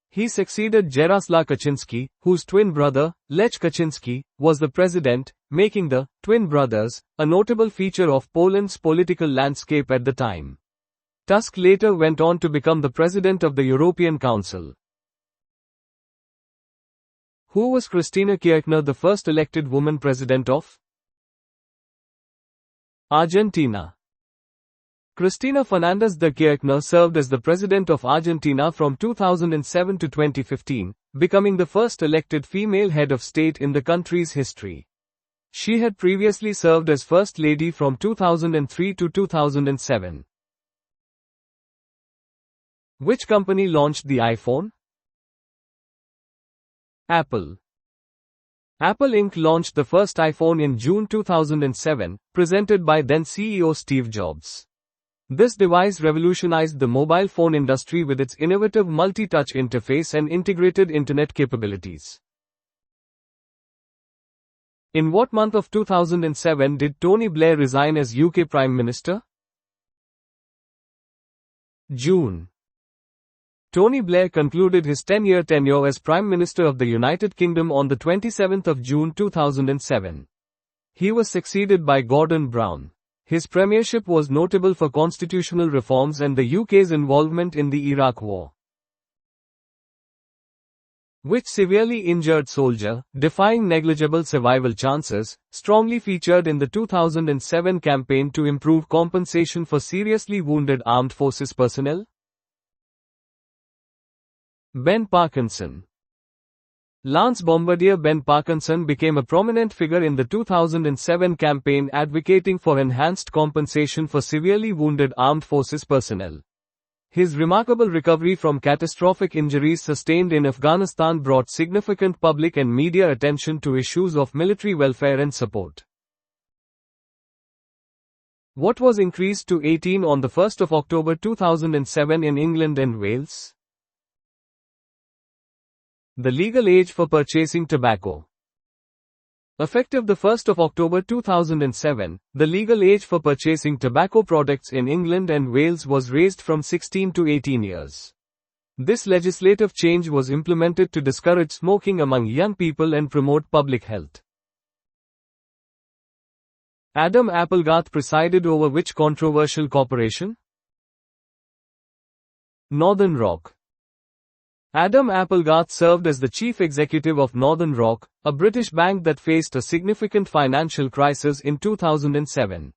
He succeeded Jarosław Kaczynski, whose twin brother, Lech Kaczynski, was the president, making the twin brothers a notable feature of Poland's political landscape at the time. Tusk later went on to become the president of the European Council. Who was Christina Kirchner, the first elected woman president of Argentina? Cristina Fernández de Kirchner served as the president of Argentina from 2007 to 2015, becoming the first elected female head of state in the country's history. She had previously served as First Lady from 2003 to 2007. Which company launched the iPhone? Apple. Apple Inc. launched the first iPhone in June 2007, presented by then CEO Steve Jobs. This device revolutionized the mobile phone industry with its innovative multi-touch interface and integrated internet capabilities. In what month of 2007 did Tony Blair resign as UK Prime Minister? June. Tony Blair concluded his 10-year tenure as Prime Minister of the United Kingdom on the 27th of June 2007. He was succeeded by Gordon Brown. His premiership was notable for constitutional reforms and the UK's involvement in the Iraq War. Which severely injured soldier, defying negligible survival chances, strongly featured in the 2007 campaign to improve compensation for seriously wounded armed forces personnel? Ben Parkinson. Lance Bombardier Ben Parkinson became a prominent figure in the 2007 campaign advocating for enhanced compensation for severely wounded armed forces personnel. His remarkable recovery from catastrophic injuries sustained in Afghanistan brought significant public and media attention to issues of military welfare and support. What was increased to 18 on the 1st of October 2007 in England and Wales? The legal age for purchasing tobacco. Effective the 1st of October 2007, the legal age for purchasing tobacco products in England and Wales was raised from 16 to 18 years. This legislative change was implemented to discourage smoking among young people and promote public health. Adam Applegarth presided over which controversial corporation? Northern Rock. Adam Applegarth served as the chief executive of Northern Rock, a British bank that faced a significant financial crisis in 2007.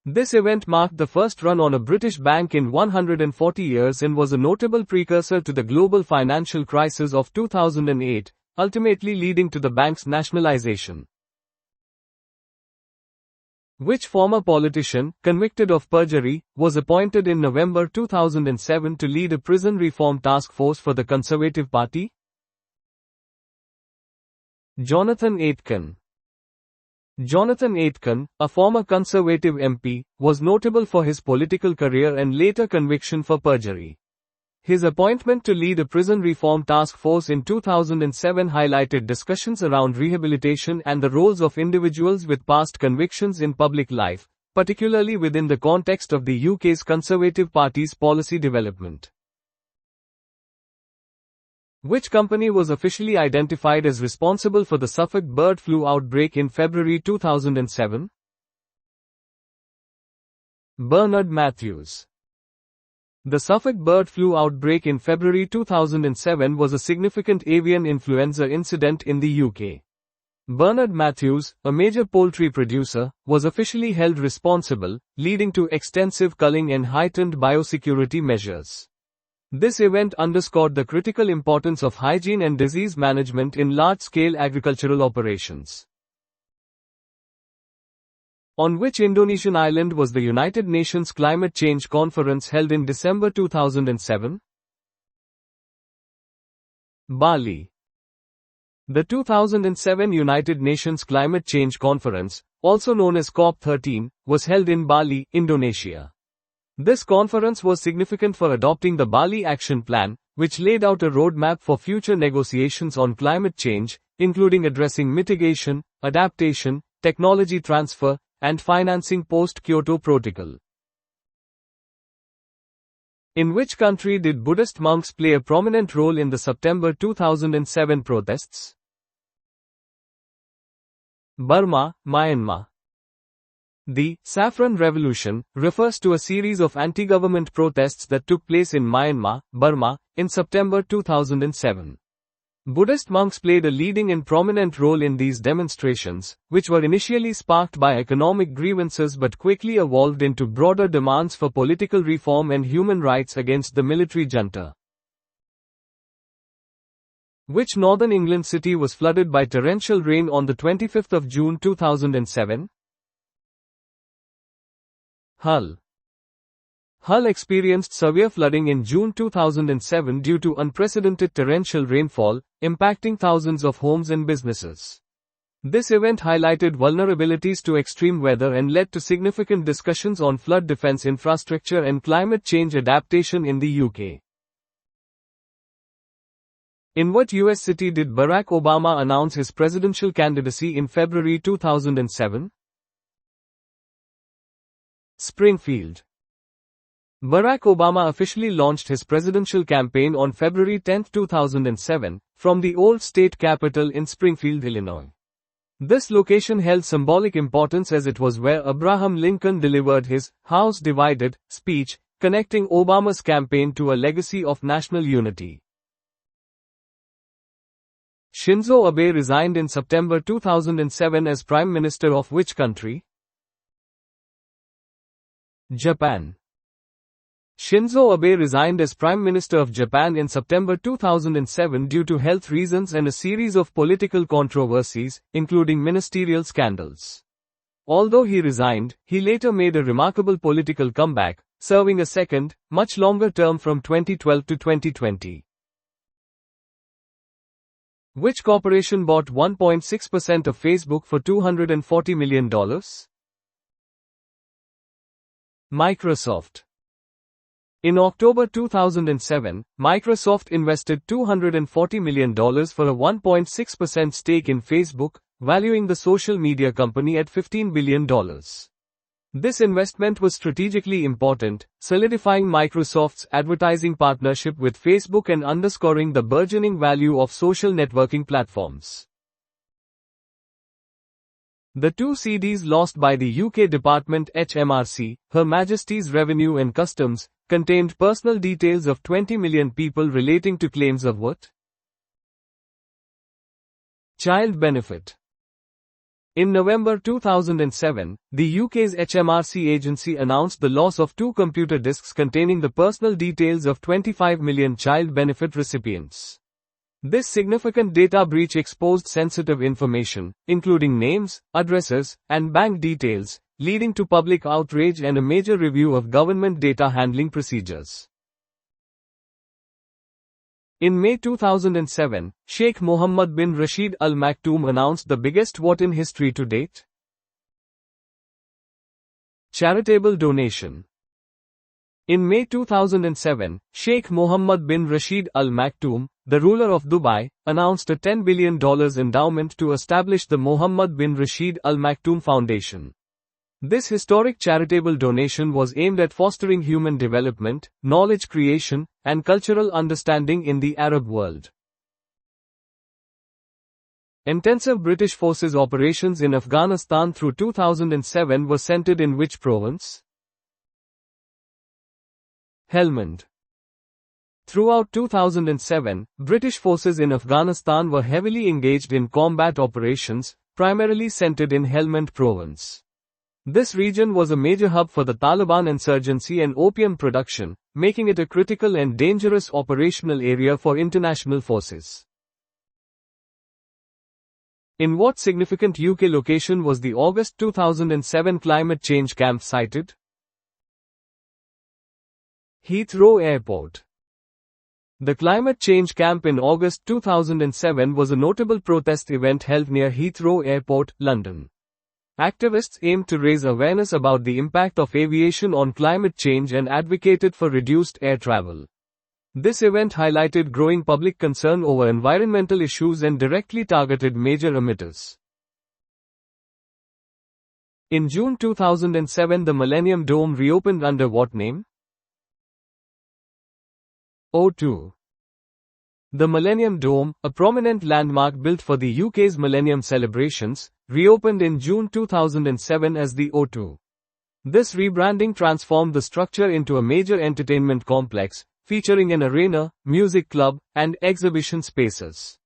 This event marked the first run on a British bank in 140 years and was a notable precursor to the global financial crisis of 2008, ultimately leading to the bank's nationalization. Which former politician, convicted of perjury, was appointed in November 2007 to lead a prison reform task force for the Conservative Party? Jonathan Aitken. Jonathan Aitken, a former Conservative MP, was notable for his political career and later conviction for perjury. His appointment to lead a prison reform task force in 2007 highlighted discussions around rehabilitation and the roles of individuals with past convictions in public life, particularly within the context of the UK's Conservative Party's policy development. Which company was officially identified as responsible for the Suffolk bird flu outbreak in February 2007? Bernard Matthews. The Suffolk bird flu outbreak in February 2007 was a significant avian influenza incident in the UK. Bernard Matthews, a major poultry producer, was officially held responsible, leading to extensive culling and heightened biosecurity measures. This event underscored the critical importance of hygiene and disease management in large-scale agricultural operations. On which Indonesian island was the United Nations Climate Change Conference held in December 2007? Bali. The 2007 United Nations Climate Change Conference, also known as COP13, was held in Bali, Indonesia. This conference was significant for adopting the Bali Action Plan, which laid out a roadmap for future negotiations on climate change, including addressing mitigation, adaptation, technology transfer, and financing post-Kyoto Protocol. In which country did Buddhist monks play a prominent role in the September 2007 protests? Burma, Myanmar. The Saffron Revolution refers to a series of anti-government protests that took place in Myanmar, Burma, in September 2007. Buddhist monks played a leading and prominent role in these demonstrations, which were initially sparked by economic grievances but quickly evolved into broader demands for political reform and human rights against the military junta. Which northern England city was flooded by torrential rain on the 25th of June 2007? Hull. Hull experienced severe flooding in June 2007 due to unprecedented torrential rainfall, impacting thousands of homes and businesses. This event highlighted vulnerabilities to extreme weather and led to significant discussions on flood defense infrastructure and climate change adaptation in the UK. In what US city did Barack Obama announce his presidential candidacy in February 2007? Springfield. Barack Obama officially launched his presidential campaign on February 10, 2007, from the old state capitol in Springfield, Illinois. This location held symbolic importance as it was where Abraham Lincoln delivered his House Divided speech, connecting Obama's campaign to a legacy of national unity. Shinzo Abe resigned in September 2007 as Prime Minister of which country? Japan. Shinzo Abe resigned as Prime Minister of Japan in September 2007 due to health reasons and a series of political controversies, including ministerial scandals. Although he resigned, he later made a remarkable political comeback, serving a second, much longer term from 2012 to 2020. Which corporation bought 1.6% of Facebook for $240 million? Microsoft. In October 2007, Microsoft invested $240 million for a 1.6% stake in Facebook, valuing the social media company at $15 billion. This investment was strategically important, solidifying Microsoft's advertising partnership with Facebook and underscoring the burgeoning value of social networking platforms. The two CDs lost by the UK Department HMRC, Her Majesty's Revenue and Customs, contained personal details of 20 million people relating to claims of what? Child benefit. In November 2007, the UK's HMRC agency announced the loss of two computer disks containing the personal details of 25 million child benefit recipients. This significant data breach exposed sensitive information, including names, addresses, and bank details, leading to public outrage and a major review of government data handling procedures. In May 2007, Sheikh Mohammed bin Rashid Al Maktoum announced the biggest what in history to date? Charitable donation. In May 2007, Sheikh Mohammed bin Rashid Al Maktoum, the ruler of Dubai, announced a $10 billion endowment to establish the Mohammed bin Rashid Al Maktoum Foundation. This historic charitable donation was aimed at fostering human development, knowledge creation, and cultural understanding in the Arab world. Intensive British forces operations in Afghanistan through 2007 were centered in which province? Helmand. Throughout 2007, British forces in Afghanistan were heavily engaged in combat operations, primarily centered in Helmand province. This region was a major hub for the Taliban insurgency and opium production, making it a critical and dangerous operational area for international forces. In what significant UK location was the August 2007 climate change camp sited? Heathrow Airport. The climate change camp in August 2007 was a notable protest event held near Heathrow Airport, London. Activists aimed to raise awareness about the impact of aviation on climate change and advocated for reduced air travel. This event highlighted growing public concern over environmental issues and directly targeted major emitters. In June 2007, the Millennium Dome reopened under what name? O2. The Millennium Dome, a prominent landmark built for the UK's Millennium celebrations, reopened in June 2007 as the O2. This rebranding transformed the structure into a major entertainment complex, featuring an arena, music club, and exhibition spaces.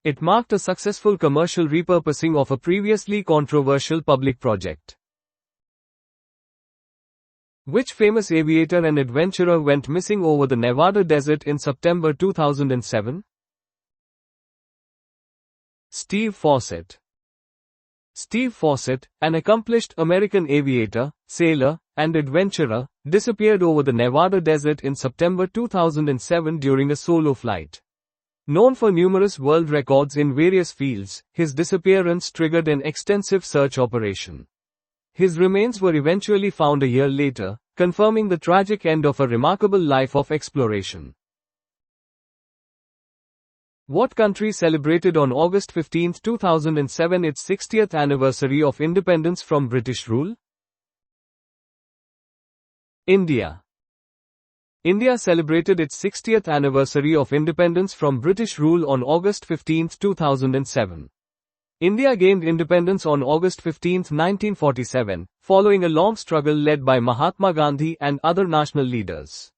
It marked a successful commercial repurposing of a previously controversial public project. Which famous aviator and adventurer went missing over the Nevada desert in September 2007? Steve Fawcett. Steve Fawcett, an accomplished American aviator, sailor, and adventurer, disappeared over the Nevada desert in September 2007 during a solo flight. Known for numerous world records in various fields, his disappearance triggered an extensive search operation. His remains were eventually found a year later, confirming the tragic end of a remarkable life of exploration. What country celebrated on August 15, 2007 its 60th anniversary of independence from British rule? India. India celebrated its 60th anniversary of independence from British rule on August 15, 2007. India gained independence on August 15, 1947, following a long struggle led by Mahatma Gandhi and other national leaders.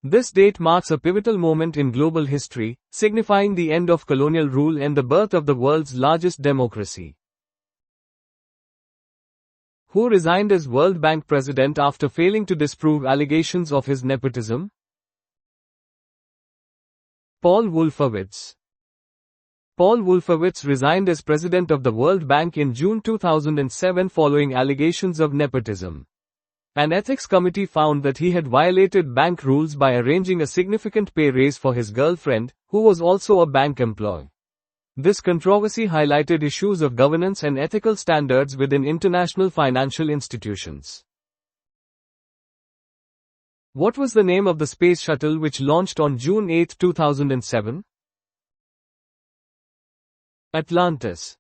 This date marks a pivotal moment in global history, signifying the end of colonial rule and the birth of the world's largest democracy. Who resigned as World Bank president after failing to disprove allegations of his nepotism? Paul Wolfowitz. Paul Wolfowitz resigned as president of the World Bank in June 2007 following allegations of nepotism. An ethics committee found that he had violated bank rules by arranging a significant pay raise for his girlfriend, who was also a bank employee. This controversy highlighted issues of governance and ethical standards within international financial institutions. What was the name of the space shuttle which launched on June 8, 2007? Atlantis.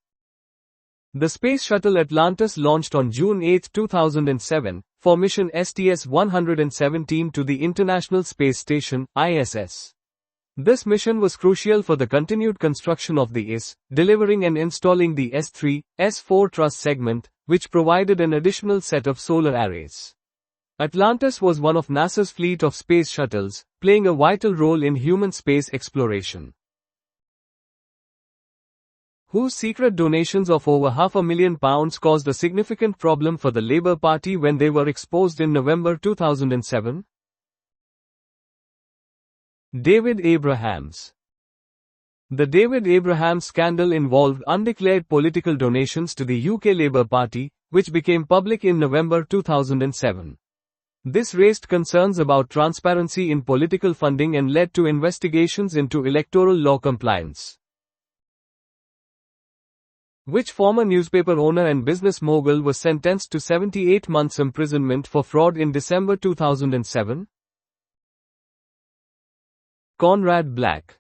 The space shuttle Atlantis launched on June 8, 2007, for mission STS-117 to the International Space Station, ISS. This mission was crucial for the continued construction of the ISS, delivering and installing the S3, S4 truss segment, which provided an additional set of solar arrays. Atlantis was one of NASA's fleet of space shuttles, playing a vital role in human space exploration. Whose secret donations of over £500,000 caused a significant problem for the Labour Party when they were exposed in November 2007? David Abrahams. The David Abrahams scandal involved undeclared political donations to the UK Labour Party, which became public in November 2007. This raised concerns about transparency in political funding and led to investigations into electoral law compliance. Which former newspaper owner and business mogul was sentenced to 78 months imprisonment for fraud in December 2007? Conrad Black.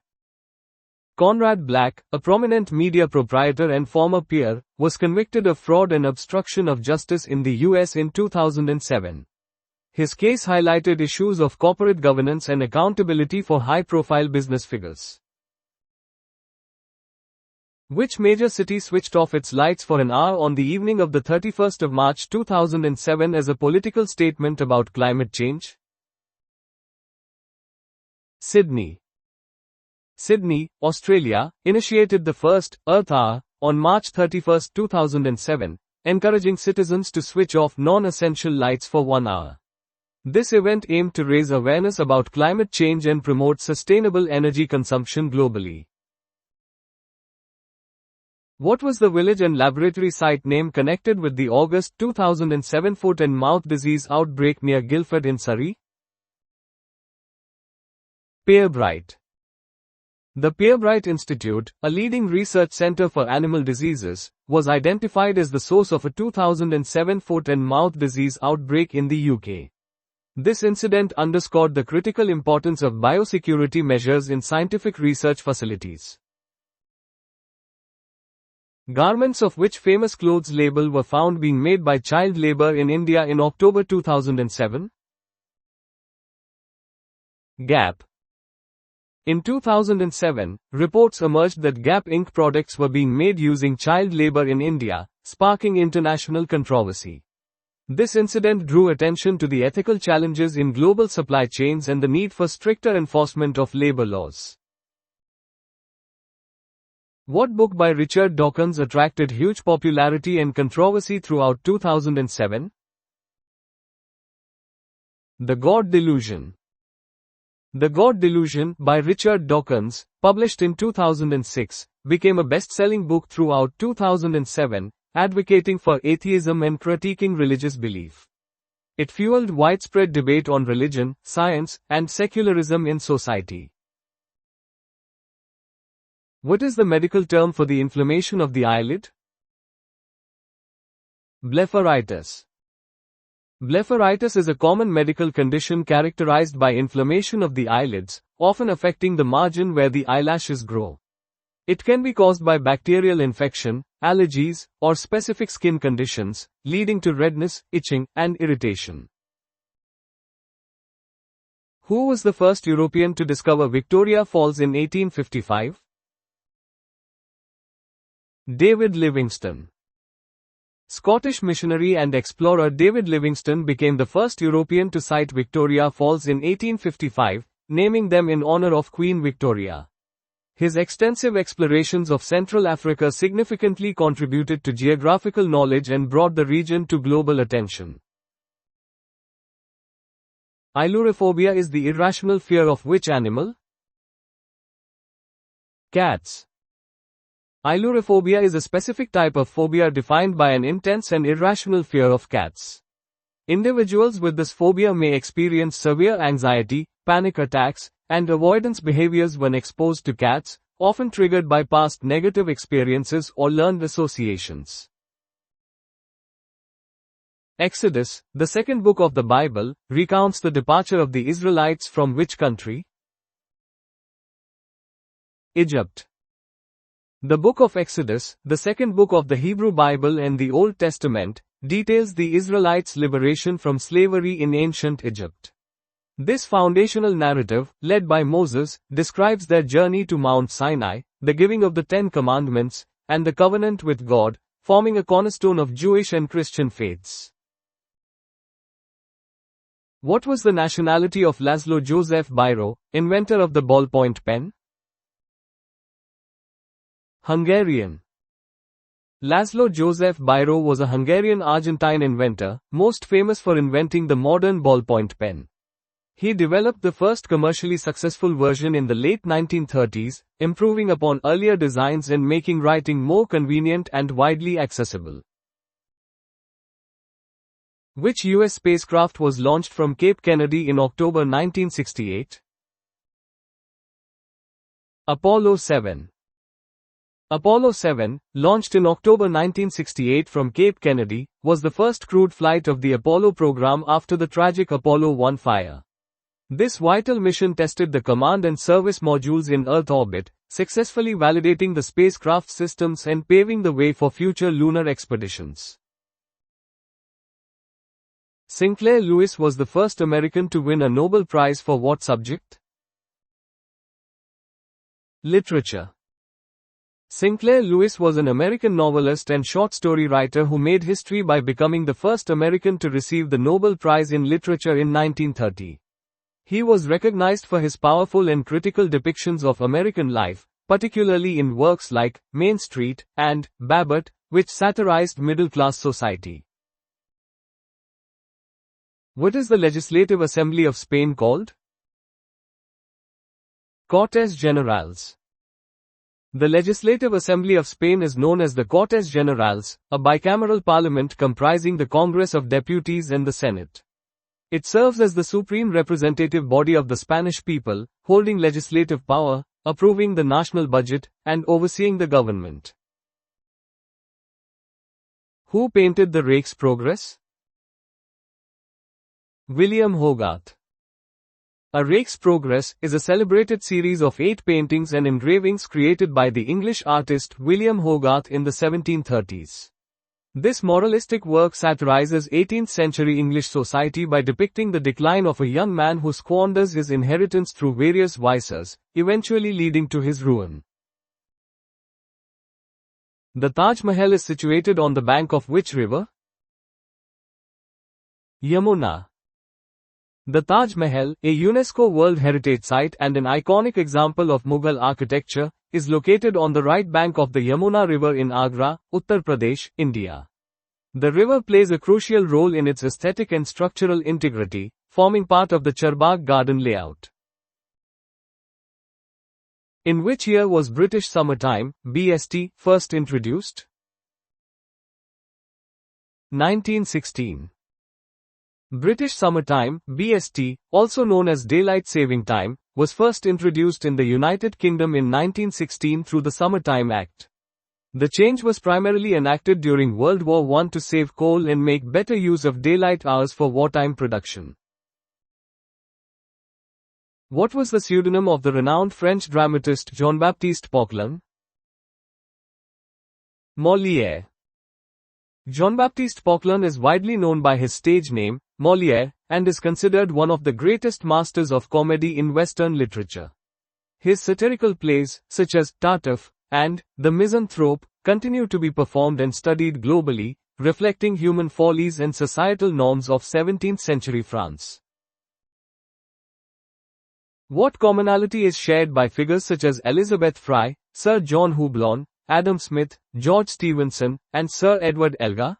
Conrad Black, a prominent media proprietor and former peer, was convicted of fraud and obstruction of justice in the US in 2007. His case highlighted issues of corporate governance and accountability for high-profile business figures. Which major city switched off its lights for an hour on the evening of the 31st of March 2007 as a political statement about climate change? Sydney. Sydney, Australia, initiated the first Earth Hour on March 31, 2007, encouraging citizens to switch off non-essential lights for 1 hour. This event aimed to raise awareness about climate change and promote sustainable energy consumption globally. What was the village and laboratory site name connected with the August 2007 foot and mouth disease outbreak near Guildford in Surrey? Pirbright. The Pirbright Institute, a leading research center for animal diseases, was identified as the source of a 2007 foot and mouth disease outbreak in the UK. This incident underscored the critical importance of biosecurity measures in scientific research facilities. Garments of which famous clothes label were found being made by child labor in India in October 2007? Gap. In 2007, reports emerged that Gap Inc. products were being made using child labor in India, sparking international controversy. This incident drew attention to the ethical challenges in global supply chains and the need for stricter enforcement of labor laws. What book by Richard Dawkins attracted huge popularity and controversy throughout 2007? The God Delusion. The God Delusion, by Richard Dawkins, published in 2006, became a best-selling book throughout 2007, advocating for atheism and critiquing religious belief. It fueled widespread debate on religion, science, and secularism in society. What is the medical term for the inflammation of the eyelid? Blepharitis. Blepharitis is a common medical condition characterized by inflammation of the eyelids, often affecting the margin where the eyelashes grow. It can be caused by bacterial infection, allergies, or specific skin conditions, leading to redness, itching, and irritation. Who was the first European to discover Victoria Falls in 1855? David Livingstone. Scottish missionary and explorer David Livingstone became the first European to sight Victoria Falls in 1855, naming them in honor of Queen Victoria. His extensive explorations of Central Africa significantly contributed to geographical knowledge and brought the region to global attention. Ailurophobia is the irrational fear of which animal? Cats. Ailurophobia is a specific type of phobia defined by an intense and irrational fear of cats. Individuals with this phobia may experience severe anxiety, panic attacks, and avoidance behaviors when exposed to cats, often triggered by past negative experiences or learned associations. Exodus, the second book of the Bible, recounts the departure of the Israelites from which country? Egypt. The book of Exodus, the second book of the Hebrew Bible and the Old Testament, details the Israelites' liberation from slavery in ancient Egypt. This foundational narrative, led by Moses, describes their journey to Mount Sinai, the giving of the Ten Commandments, and the covenant with God, forming a cornerstone of Jewish and Christian faiths. What was the nationality of Laszlo Joseph Biro, inventor of the ballpoint pen? Hungarian. Laszlo Joseph Biro was a Hungarian-Argentine inventor, most famous for inventing the modern ballpoint pen. He developed the first commercially successful version in the late 1930s, improving upon earlier designs and making writing more convenient and widely accessible. Which U.S. spacecraft was launched from Cape Kennedy in October 1968? Apollo 7. Apollo 7, launched in October 1968 from Cape Kennedy, was the first crewed flight of the Apollo program after the tragic Apollo 1 fire. This vital mission tested the command and service modules in Earth orbit, successfully validating the spacecraft systems and paving the way for future lunar expeditions. Sinclair Lewis was the first American to win a Nobel Prize for what subject? Literature. Sinclair Lewis was an American novelist and short story writer who made history by becoming the first American to receive the Nobel Prize in Literature in 1930. He was recognized for his powerful and critical depictions of American life, particularly in works like Main Street and Babbitt, which satirized middle-class society. What is the Legislative Assembly of Spain called? Cortes Generales. The Legislative Assembly of Spain is known as the Cortes Generales, a bicameral parliament comprising the Congress of Deputies and the Senate. It serves as the supreme representative body of the Spanish people, holding legislative power, approving the national budget, and overseeing the government. Who painted the Rake's Progress? William Hogarth. A Rake's Progress is a celebrated series of 8 paintings and engravings created by the English artist William Hogarth in the 1730s. This moralistic work satirizes 18th-century English society by depicting the decline of a young man who squanders his inheritance through various vices, eventually leading to his ruin. The Taj Mahal is situated on the bank of which river? Yamuna. The Taj Mahal, a UNESCO World Heritage Site and an iconic example of Mughal architecture, is located on the right bank of the Yamuna River in Agra, Uttar Pradesh, India. The river plays a crucial role in its aesthetic and structural integrity, forming part of the Charbagh garden layout. In which year was British Summertime, BST, first introduced? 1916. British Summertime, BST, also known as Daylight Saving Time, was first introduced in the United Kingdom in 1916 through the Summertime Act. The change was primarily enacted during World War I to save coal and make better use of daylight hours for wartime production. What was the pseudonym of the renowned French dramatist Jean-Baptiste Poquelin? Molière. Jean-Baptiste Poquelin is widely known by his stage name, Molière, and is considered one of the greatest masters of comedy in Western literature. His satirical plays, such as Tartuffe and The Misanthrope, continue to be performed and studied globally, reflecting human follies and societal norms of 17th century France. What commonality is shared by figures such as Elizabeth Fry, Sir John Houblon, Adam Smith, George Stephenson, and Sir Edward Elgar?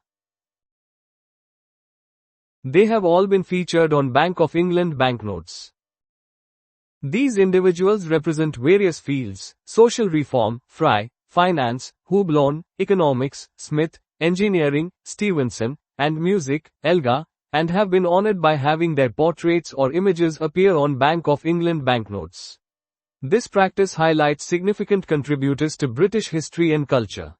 They have all been featured on Bank of England banknotes. These individuals represent various fields: social reform, Fry; finance, Houblon; economics, Smith; engineering, Stephenson; and music, Elgar, and have been honored by having their portraits or images appear on Bank of England banknotes. This practice highlights significant contributors to British history and culture.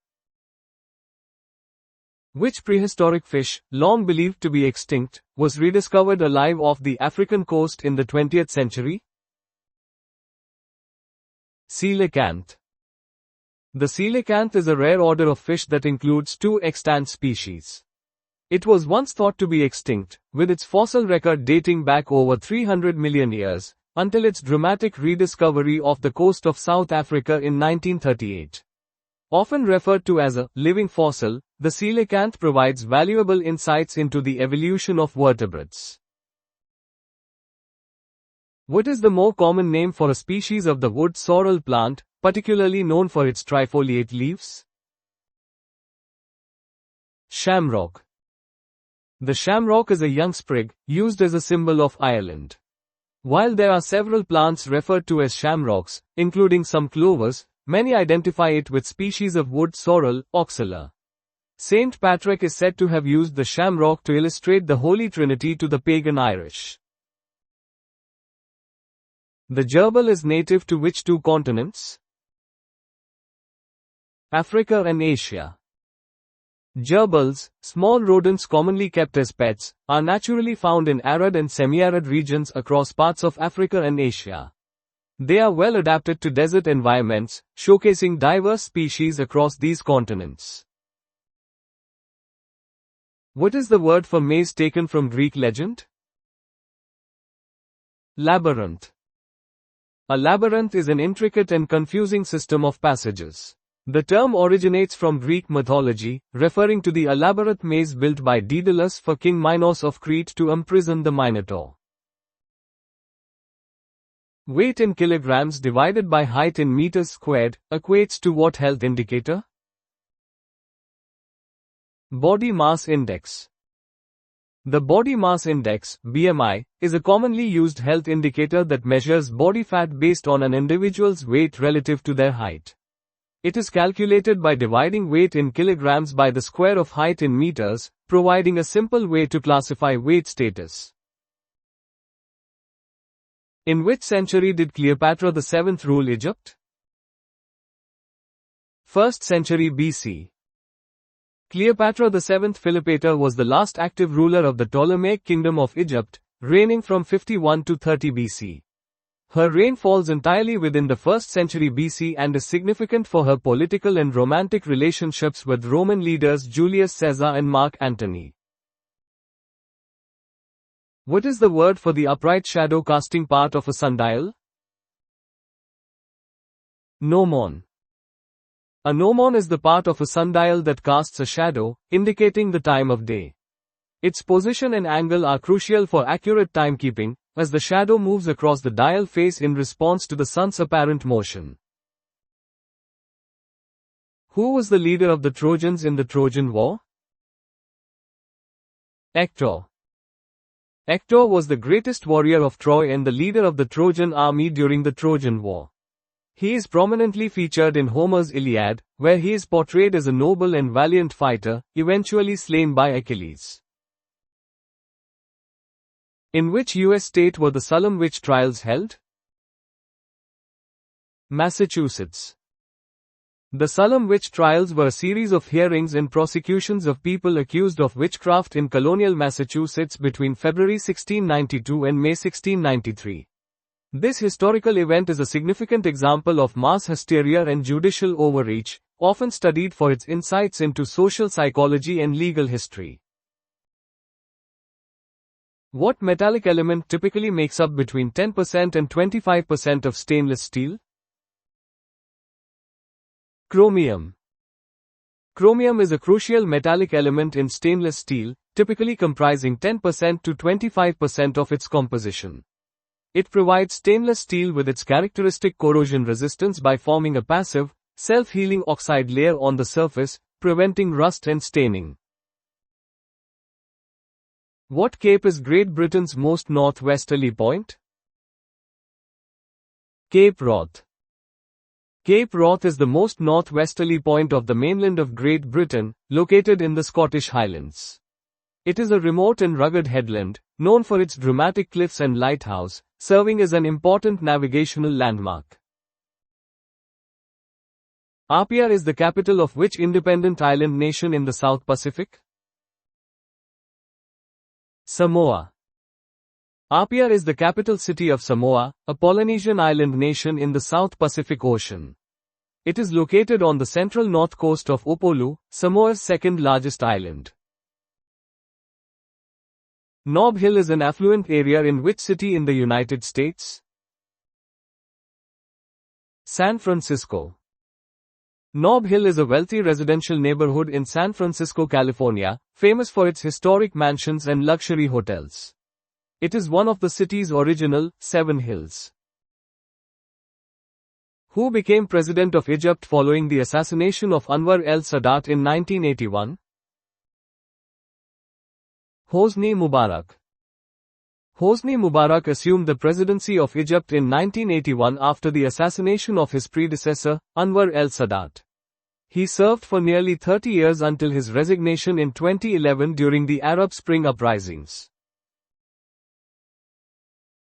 Which prehistoric fish, long believed to be extinct, was rediscovered alive off the African coast in the 20th century? Coelacanth. The coelacanth is a rare order of fish that includes two extant species. It was once thought to be extinct, with its fossil record dating back over 300 million years, until its dramatic rediscovery off the coast of South Africa in 1938. Often referred to as a living fossil, the coelacanth provides valuable insights into the evolution of vertebrates. What is the more common name for a species of the wood sorrel plant, particularly known for its trifoliate leaves? Shamrock. The shamrock is a young sprig, used as a symbol of Ireland. While there are several plants referred to as shamrocks, including some clovers, many identify it with species of wood sorrel, Oxala. Saint Patrick is said to have used the shamrock to illustrate the Holy Trinity to the pagan Irish. The gerbil is native to which two continents? Africa and Asia. Gerbils, small rodents commonly kept as pets, are naturally found in arid and semi-arid regions across parts of Africa and Asia. They are well adapted to desert environments, showcasing diverse species across these continents. What is the word for maze taken from Greek legend? Labyrinth. A labyrinth is an intricate and confusing system of passages. The term originates from Greek mythology, referring to the elaborate maze built by Daedalus for King Minos of Crete to imprison the Minotaur. Weight in kilograms divided by height in meters squared equates to what health indicator? Body mass index. The body mass index, BMI, is a commonly used health indicator that measures body fat based on an individual's weight relative to their height. It is calculated by dividing weight in kilograms by the square of height in meters, providing a simple way to classify weight status. In which century did Cleopatra VII rule Egypt? 1st century BC. Cleopatra VII Philopator was the last active ruler of the Ptolemaic Kingdom of Egypt, reigning from 51 to 30 BC. Her reign falls entirely within the 1st century BC and is significant for her political and romantic relationships with Roman leaders Julius Caesar and Mark Antony. What is the word for the upright shadow casting part of a sundial? Gnomon. A gnomon is the part of a sundial that casts a shadow, indicating the time of day. Its position and angle are crucial for accurate timekeeping, as the shadow moves across the dial face in response to the sun's apparent motion. Who was the leader of the Trojans in the Trojan War? Hector. Hector was the greatest warrior of Troy and the leader of the Trojan army during the Trojan War. He is prominently featured in Homer's Iliad, where he is portrayed as a noble and valiant fighter, eventually slain by Achilles. In which U.S. state were the Salem witch trials held? Massachusetts. The Salem witch trials were a series of hearings and prosecutions of people accused of witchcraft in colonial Massachusetts between February 1692 and May 1693. This historical event is a significant example of mass hysteria and judicial overreach, often studied for its insights into social psychology and legal history. What metallic element typically makes up between 10% and 25% of stainless steel? Chromium. Chromium is a crucial metallic element in stainless steel, typically comprising 10% to 25% of its composition. It provides stainless steel with its characteristic corrosion resistance by forming a passive, self-healing oxide layer on the surface, preventing rust and staining. What cape is Great Britain's most northwesterly point? Cape Wrath. Cape Wrath is the most northwesterly point of the mainland of Great Britain, located in the Scottish Highlands. It is a remote and rugged headland, known for its dramatic cliffs and lighthouse, serving as an important navigational landmark. Apia is the capital of which independent island nation in the South Pacific? Samoa. Apia is the capital city of Samoa, a Polynesian island nation in the South Pacific Ocean. It is located on the central north coast of Upolu, Samoa's second largest island. Nob Hill is an affluent area in which city in the United States? San Francisco. Nob Hill is a wealthy residential neighborhood in San Francisco, California, famous for its historic mansions and luxury hotels. It is one of the city's original 7 hills. Who became president of Egypt following the assassination of Anwar el-Sadat in 1981? Hosni Mubarak. Hosni Mubarak assumed the presidency of Egypt in 1981 after the assassination of his predecessor, Anwar el-Sadat. He served for nearly 30 years until his resignation in 2011 during the Arab Spring uprisings.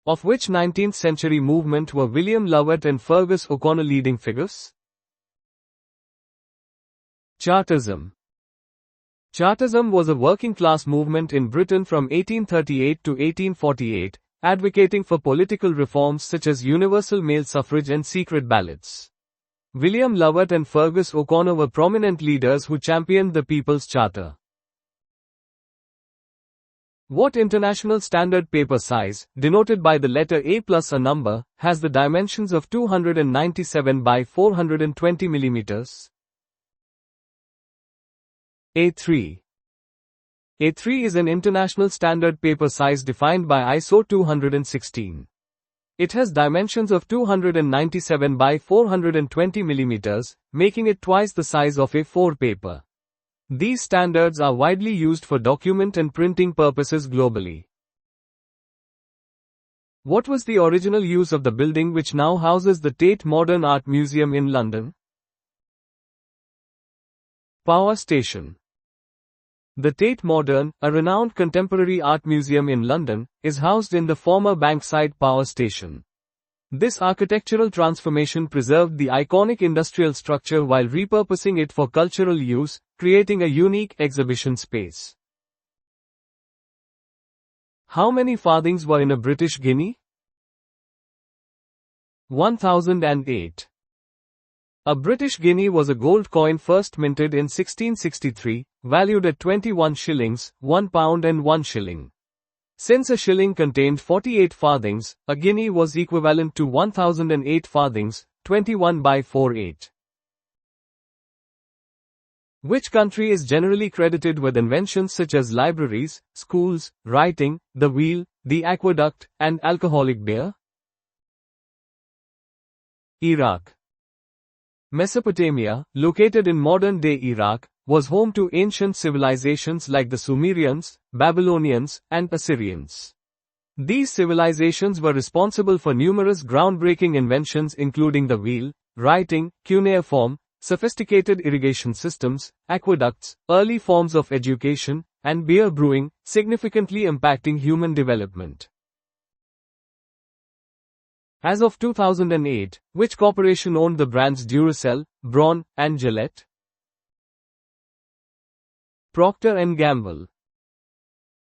Of which 19th century movement were William Lovett and Fergus O'Connor leading figures? Chartism. Chartism was a working-class movement in Britain from 1838 to 1848, advocating for political reforms such as universal male suffrage and secret ballots. William Lovett and Fergus O'Connor were prominent leaders who championed the People's Charter. What international standard paper size, denoted by the letter A plus a number, has the dimensions of 297 by 420 mm? A3. A3 is an international standard paper size defined by ISO 216. It has dimensions of 297 by 420 mm, making it twice the size of A4 paper. These standards are widely used for document and printing purposes globally. What was the original use of the building which now houses the Tate Modern Art Museum in London? Power station. The Tate Modern, a renowned contemporary art museum in London, is housed in the former Bankside Power Station. This architectural transformation preserved the iconic industrial structure while repurposing it for cultural use, creating a unique exhibition space. How many farthings were in a British guinea? 1008. A British guinea was a gold coin first minted in 1663, valued at 21 shillings, 1 pound and 1 shilling. Since a shilling contained 48 farthings, a guinea was equivalent to 1008 farthings, 21 by 48. Which country is generally credited with inventions such as libraries, schools, writing, the wheel, the aqueduct, and alcoholic beer? Iraq. Mesopotamia, located in modern-day Iraq, was home to ancient civilizations like the Sumerians, Babylonians, and Assyrians. These civilizations were responsible for numerous groundbreaking inventions including the wheel, writing, cuneiform, sophisticated irrigation systems, aqueducts, early forms of education, and beer brewing, significantly impacting human development. As of 2008, which corporation owned the brands Duracell, Braun, and Gillette? Procter & Gamble.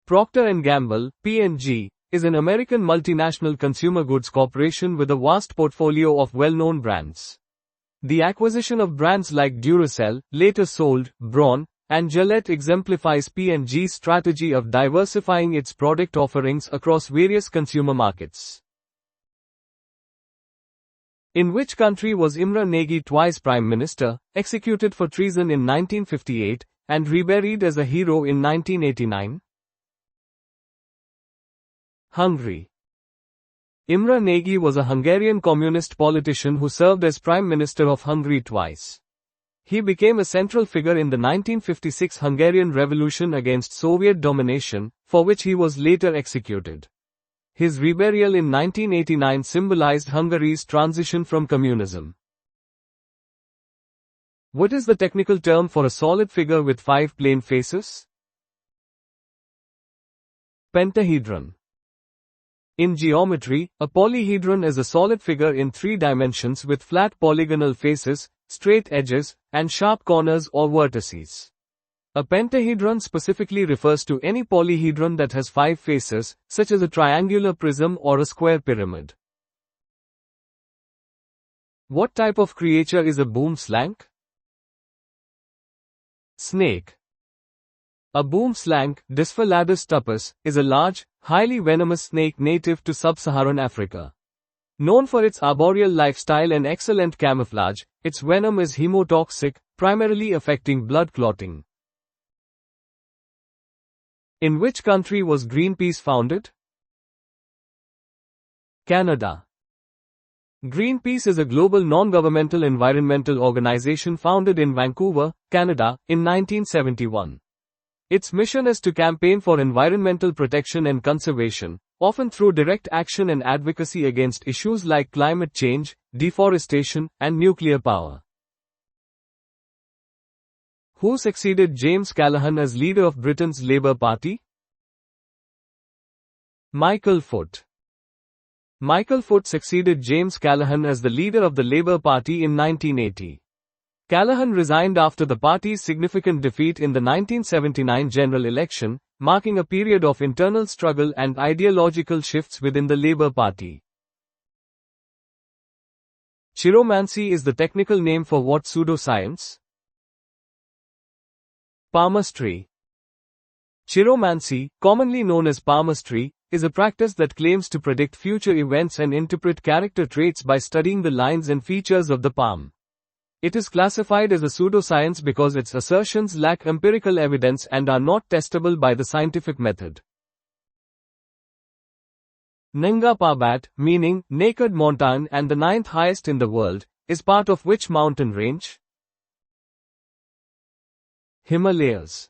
Procter & Gamble, P&G, is an American multinational consumer goods corporation with a vast portfolio of well-known brands. The acquisition of brands like Duracell, later sold, Braun, and Gillette exemplifies P&G's strategy of diversifying its product offerings across various consumer markets. In which country was Imre Nagy twice Prime Minister, executed for treason in 1958, and reburied as a hero in 1989? Hungary. Imre Nagy was a Hungarian communist politician who served as Prime Minister of Hungary twice. He became a central figure in the 1956 Hungarian Revolution against Soviet domination, for which he was later executed. His reburial in 1989 symbolized Hungary's transition from communism. What is the technical term for a solid figure with 5 plane faces? Pentahedron. In geometry, a polyhedron is a solid figure in 3 dimensions with flat polygonal faces, straight edges, and sharp corners or vertices. A pentahedron specifically refers to any polyhedron that has 5 faces, such as a triangular prism or a square pyramid. What type of creature is a boomslang? Snake. A boomslang, Dysphaladus tupus, is a large, highly venomous snake native to sub-Saharan Africa. Known for its arboreal lifestyle and excellent camouflage, its venom is hemotoxic, primarily affecting blood clotting. In which country was Greenpeace founded? Canada. Greenpeace is a global non-governmental environmental organization founded in Vancouver, Canada, in 1971. Its mission is to campaign for environmental protection and conservation, often through direct action and advocacy against issues like climate change, deforestation, and nuclear power. Who succeeded James Callaghan as leader of Britain's Labour Party? Michael Foot. Michael Foot succeeded James Callaghan as the leader of the Labour Party in 1980. Callaghan resigned after the party's significant defeat in the 1979 general election, marking a period of internal struggle and ideological shifts within the Labour Party. Chiromancy is the technical name for what pseudoscience? Palmistry. Chiromancy, commonly known as palmistry, is a practice that claims to predict future events and interpret character traits by studying the lines and features of the palm. It is classified as a pseudoscience because its assertions lack empirical evidence and are not testable by the scientific method. Nanga Parbat, meaning naked mountain and the 9th highest in the world, is part of which mountain range? Himalayas.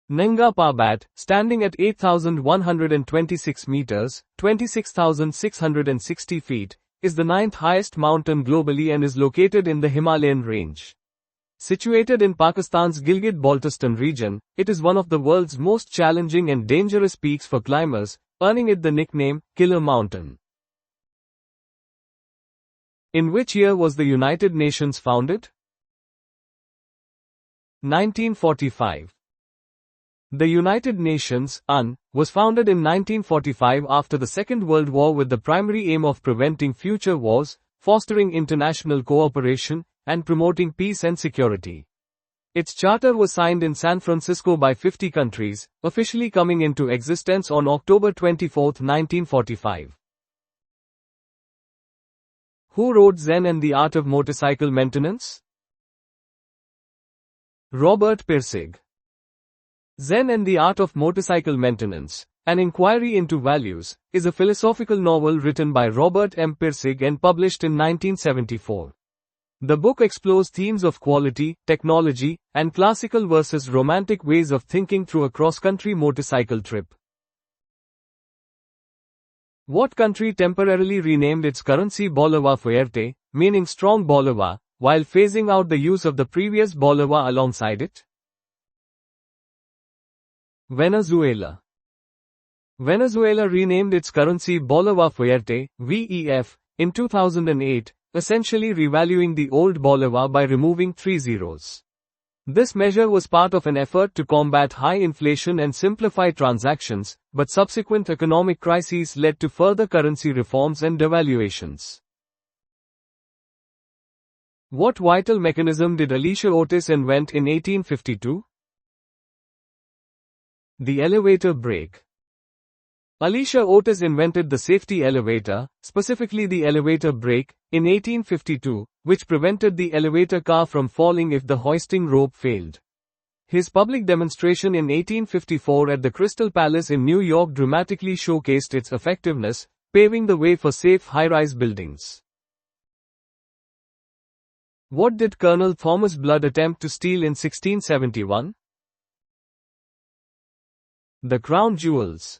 Nanga Parbat, standing at 8,126 meters, 26,660 feet, is the 9th highest mountain globally and is located in the Himalayan range. Situated in Pakistan's Gilgit-Baltistan region, it is one of the world's most challenging and dangerous peaks for climbers, earning it the nickname, Killer Mountain. In which year was the United Nations founded? 1945. The United Nations, UN, was founded in 1945 after the Second World War with the primary aim of preventing future wars, fostering international cooperation, and promoting peace and security. Its charter was signed in San Francisco by 50 countries, officially coming into existence on October 24, 1945. Who wrote Zen and the Art of Motorcycle Maintenance? Robert Pirsig. Zen and the Art of Motorcycle Maintenance, An Inquiry into Values, is a philosophical novel written by Robert M. Pirsig and published in 1974. The book explores themes of quality, technology, and classical versus romantic ways of thinking through a cross-country motorcycle trip. What country temporarily renamed its currency Bolivar Fuerte, meaning strong Bolivar, while phasing out the use of the previous Bolivar alongside it? Venezuela. Venezuela renamed its currency Bolivar Fuerte, VEF, in 2008, essentially revaluing the old Bolivar by removing 3 zeros. This measure was part of an effort to combat high inflation and simplify transactions, but subsequent economic crises led to further currency reforms and devaluations. What vital mechanism did Alicia Otis invent in 1852? The elevator brake. Alicia Otis invented the safety elevator, specifically the elevator brake, in 1852, which prevented the elevator car from falling if the hoisting rope failed. His public demonstration in 1854 at the Crystal Palace in New York dramatically showcased its effectiveness, paving the way for safe high-rise buildings. What did Colonel Thomas Blood attempt to steal in 1671? The crown jewels.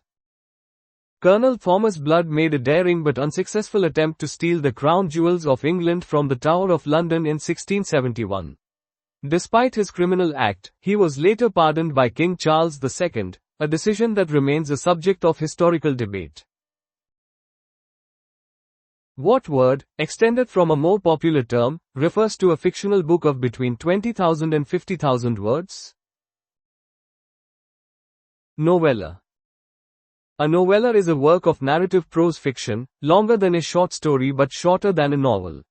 Colonel Thomas Blood made a daring but unsuccessful attempt to steal the crown jewels of England from the Tower of London in 1671. Despite his criminal act, he was later pardoned by King Charles II, a decision that remains a subject of historical debate. What word, extended from a more popular term, refers to a fictional book of between 20,000 and 50,000 words? Novella. A novella is a work of narrative prose fiction, longer than a short story but shorter than a novel.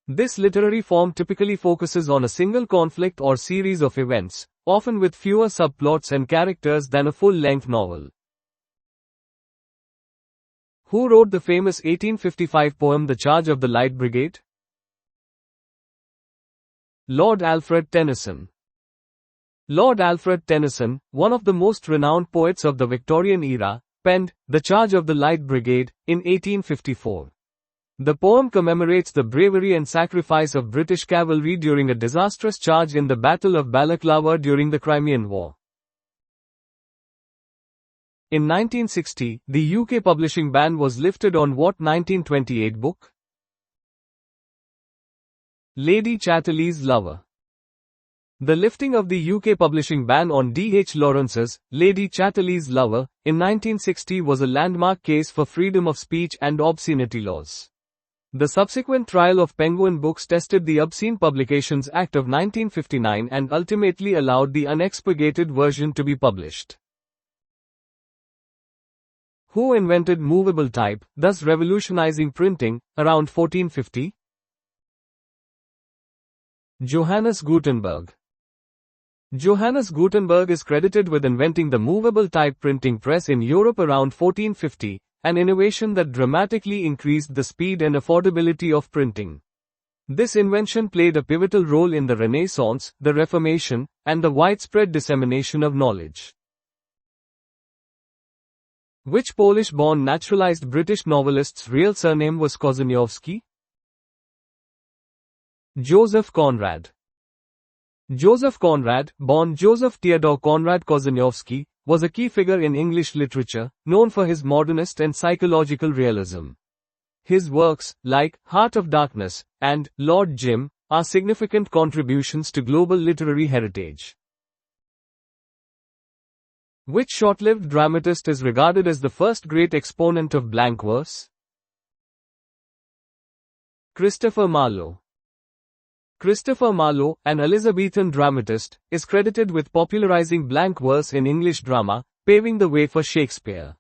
This literary form typically focuses on a single conflict or series of events, often with fewer subplots and characters than a full-length novel. Who wrote the famous 1855 poem The Charge of the Light Brigade? Lord Alfred Tennyson. Lord Alfred Tennyson, one of the most renowned poets of the Victorian era, penned The Charge of the Light Brigade in 1854. The poem commemorates the bravery and sacrifice of British cavalry during a disastrous charge in the Battle of Balaclava during the Crimean War. In 1960, the UK publishing ban was lifted on what 1928 book? Lady Chatterley's Lover. The lifting of the UK publishing ban on D.H. Lawrence's Lady Chatterley's Lover in 1960 was a landmark case for freedom of speech and obscenity laws. The subsequent trial of Penguin Books tested the Obscene Publications Act of 1959 and ultimately allowed the unexpurgated version to be published. Who invented movable type, thus revolutionizing printing, around 1450? Johannes Gutenberg. Johannes Gutenberg is credited with inventing the movable type printing press in Europe around 1450, an innovation that dramatically increased the speed and affordability of printing. This invention played a pivotal role in the Renaissance, the Reformation, and the widespread dissemination of knowledge. Which Polish-born naturalized British novelist's real surname was Korzeniowski? Joseph Conrad. Joseph Conrad, born Joseph Theodore Conrad Korzeniowski, was a key figure in English literature, known for his modernist and psychological realism. His works, like Heart of Darkness and Lord Jim, are significant contributions to global literary heritage. Which short-lived dramatist is regarded as the first great exponent of blank verse? Christopher Marlowe. Christopher Marlowe, an Elizabethan dramatist, is credited with popularizing blank verse in English drama, paving the way for Shakespeare.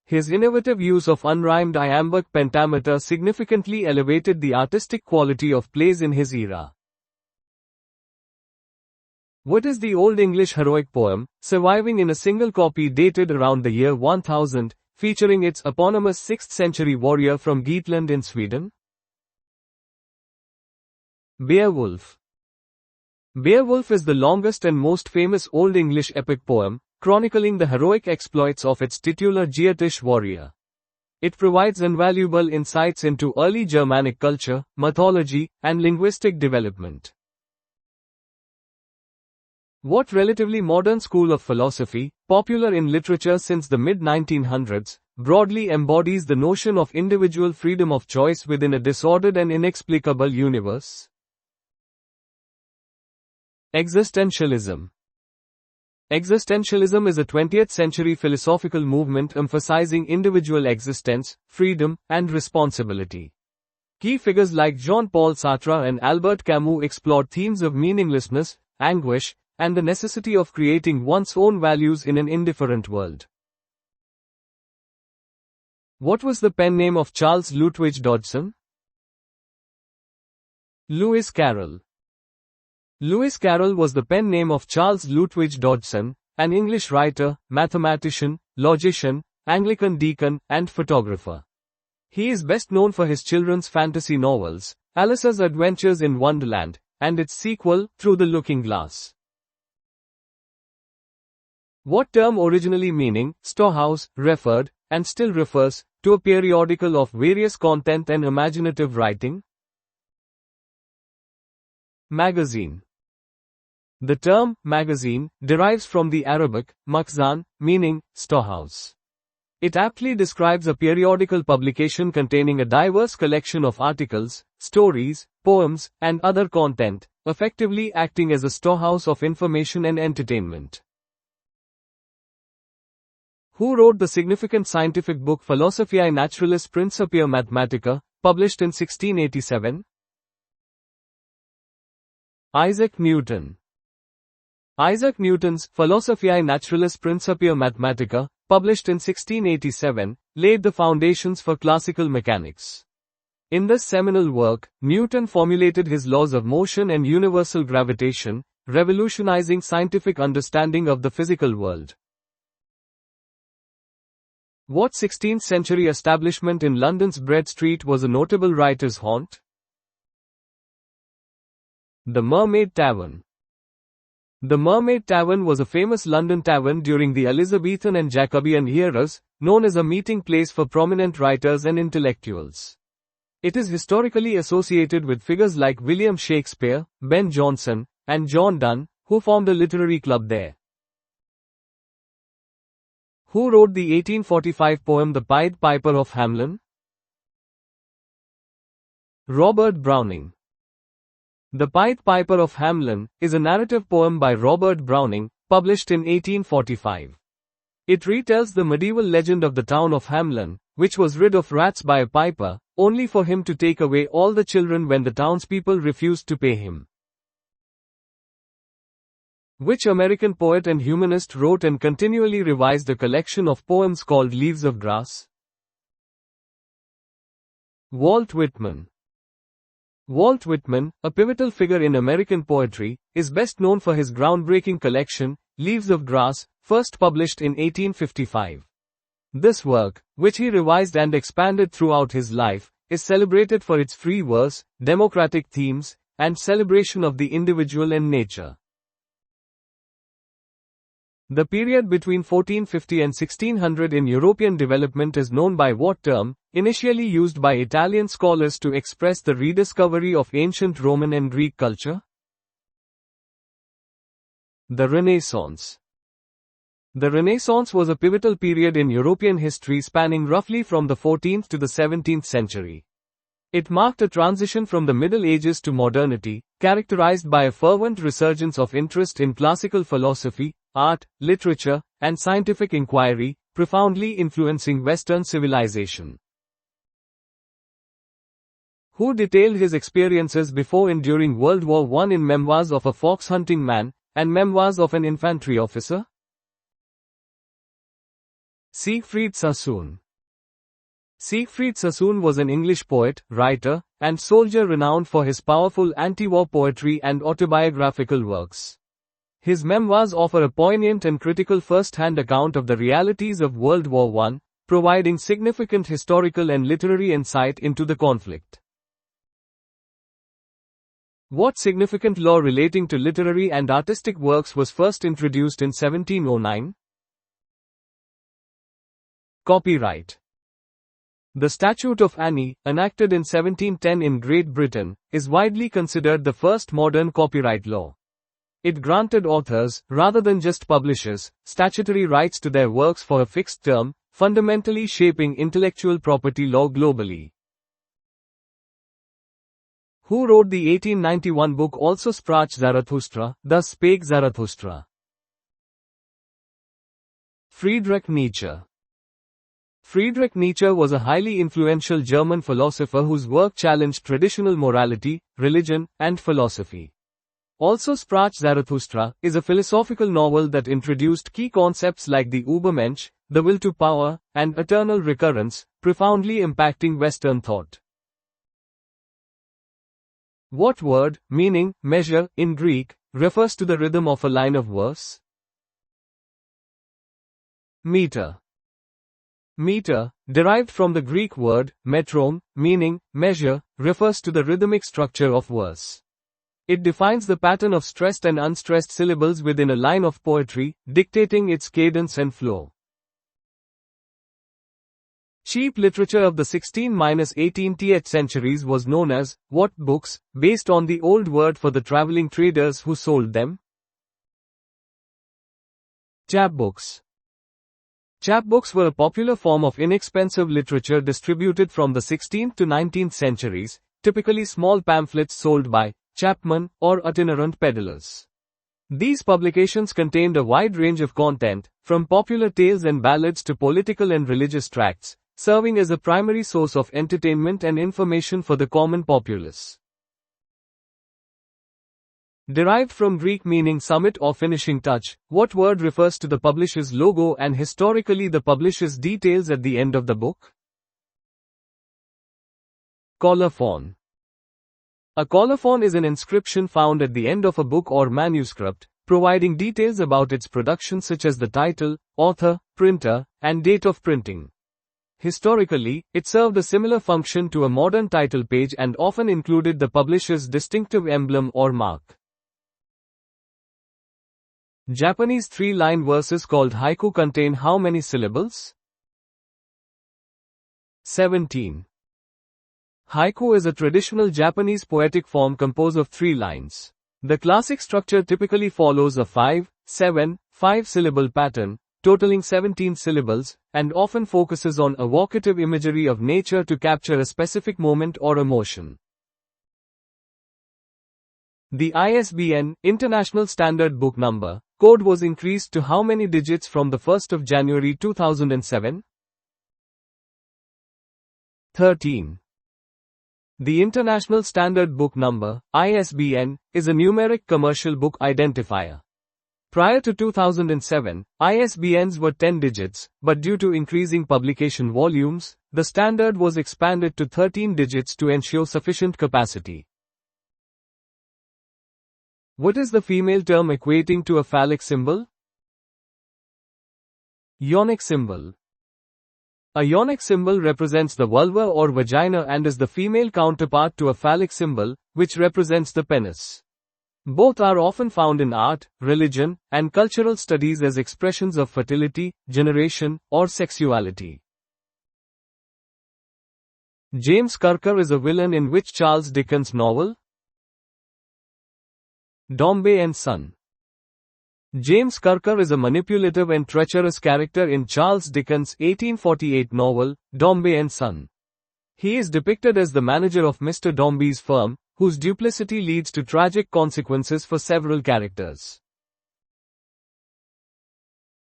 His innovative use of unrhymed iambic pentameter significantly elevated the artistic quality of plays in his era. What is the Old English heroic poem, surviving in a single copy dated around the year 1000, featuring its eponymous 6th century warrior from Geatland in Sweden? Beowulf. Beowulf is the longest and most famous Old English epic poem, chronicling the heroic exploits of its titular Geatish warrior. It provides invaluable insights into early Germanic culture, mythology, and linguistic development. What relatively modern school of philosophy, popular in literature since the mid-1900s, broadly embodies the notion of individual freedom of choice within a disordered and inexplicable universe? Existentialism. Existentialism is a 20th century philosophical movement emphasizing individual existence, freedom, and responsibility. Key figures like Jean-Paul Sartre and Albert Camus explored themes of meaninglessness, anguish, and the necessity of creating one's own values in an indifferent world. What was the pen name of Charles Lutwidge Dodgson? Lewis Carroll. Lewis Carroll was the pen name of Charles Lutwidge Dodgson, an English writer, mathematician, logician, Anglican deacon, and photographer. He is best known for his children's fantasy novels, Alice's Adventures in Wonderland, and its sequel, Through the Looking Glass. What term originally meaning storehouse referred, and still refers, to a periodical of various content and imaginative writing? Magazine. The term magazine derives from the Arabic makhzan, meaning storehouse. It aptly describes a periodical publication containing a diverse collection of articles, stories, poems, and other content, effectively acting as a storehouse of information and entertainment. Who wrote the significant scientific book Philosophiae Naturalis Principia Mathematica, published in 1687? Isaac Newton. Isaac Newton's Philosophiae Naturalis Principia Mathematica, published in 1687, laid the foundations for classical mechanics. In this seminal work, Newton formulated his laws of motion and universal gravitation, revolutionizing scientific understanding of the physical world. What 16th-century establishment in London's Bread Street was a notable writer's haunt? The Mermaid Tavern. The Mermaid Tavern was a famous London tavern during the Elizabethan and Jacobean eras, known as a meeting place for prominent writers and intellectuals. It is historically associated with figures like William Shakespeare, Ben Jonson, and John Donne, who formed a literary club there. Who wrote the 1845 poem The Pied Piper of Hamelin? Robert Browning. The Pied Piper of Hamelin is a narrative poem by Robert Browning, published in 1845. It retells the medieval legend of the town of Hamelin, which was rid of rats by a piper, only for him to take away all the children when the townspeople refused to pay him. Which American poet and humanist wrote and continually revised a collection of poems called Leaves of Grass? Walt Whitman. Walt Whitman, a pivotal figure in American poetry, is best known for his groundbreaking collection, Leaves of Grass, first published in 1855. This work, which he revised and expanded throughout his life, is celebrated for its free verse, democratic themes, and celebration of the individual and nature. The period between 1450 and 1600 in European development is known by what term, initially used by Italian scholars to express the rediscovery of ancient Roman and Greek culture? The Renaissance. The Renaissance was a pivotal period in European history spanning roughly from the 14th to the 17th century. It marked a transition from the Middle Ages to modernity, characterized by a fervent resurgence of interest in classical philosophy, art, literature, and scientific inquiry, profoundly influencing Western civilization. Who detailed his experiences before and during World War I in Memoirs of a Fox-Hunting Man, and Memoirs of an Infantry Officer? Siegfried Sassoon. Siegfried Sassoon was an English poet, writer, and soldier renowned for his powerful anti-war poetry and autobiographical works. His memoirs offer a poignant and critical first-hand account of the realities of World War I, providing significant historical and literary insight into the conflict. What significant law relating to literary and artistic works was first introduced in 1709? Copyright. The Statute of Anne, enacted in 1710 in Great Britain, is widely considered the first modern copyright law. It granted authors, rather than just publishers, statutory rights to their works for a fixed term, fundamentally shaping intellectual property law globally. Who wrote the 1891 book Also sprach Zarathustra, Thus Spake Zarathustra? Friedrich Nietzsche. Friedrich Nietzsche was a highly influential German philosopher whose work challenged traditional morality, religion, and philosophy. Also sprach Zarathustra is a philosophical novel that introduced key concepts like the Übermensch, the will to power, and eternal recurrence, profoundly impacting Western thought. What word, meaning measure, in Greek, refers to the rhythm of a line of verse? Meter. Meter, derived from the Greek word metron, meaning measure, refers to the rhythmic structure of verse. It defines the pattern of stressed and unstressed syllables within a line of poetry, dictating its cadence and flow. Cheap literature of the 16–18th centuries was known as what books, based on the old word for the traveling traders who sold them? Chapbooks. Chapbooks were a popular form of inexpensive literature distributed from the 16th to 19th centuries, typically small pamphlets sold by chapmen or itinerant peddlers. These publications contained a wide range of content, from popular tales and ballads to political and religious tracts, serving as a primary source of entertainment and information for the common populace. Derived from Greek meaning summit or finishing touch, what word refers to the publisher's logo and historically the publisher's details at the end of the book? Colophon. A colophon is an inscription found at the end of a book or manuscript, providing details about its production such as the title, author, printer, and date of printing. Historically, it served a similar function to a modern title page and often included the publisher's distinctive emblem or mark. Japanese three-line verses called haiku contain how many syllables? 17. Haiku is a traditional Japanese poetic form composed of 3 lines. The classic structure typically follows a 5-7-5-syllable pattern, totaling 17 syllables, and often focuses on evocative imagery of nature to capture a specific moment or emotion. The ISBN, International Standard Book Number, code was increased to how many digits from the 1st of January 2007? 13. The International Standard Book Number, ISBN, is a numeric commercial book identifier. Prior to 2007, ISBNs were 10 digits, but due to increasing publication volumes, the standard was expanded to 13 digits to ensure sufficient capacity. What is the female term equating to a phallic symbol? Yonic symbol. A yonic symbol represents the vulva or vagina and is the female counterpart to a phallic symbol, which represents the penis. Both are often found in art, religion, and cultural studies as expressions of fertility, generation, or sexuality. James Kirker is a villain in which Charles Dickens novel? Dombey and Son. James Kirker is a manipulative and treacherous character in Charles Dickens' 1848 novel, Dombey and Son. He is depicted as the manager of Mr. Dombey's firm, whose duplicity leads to tragic consequences for several characters.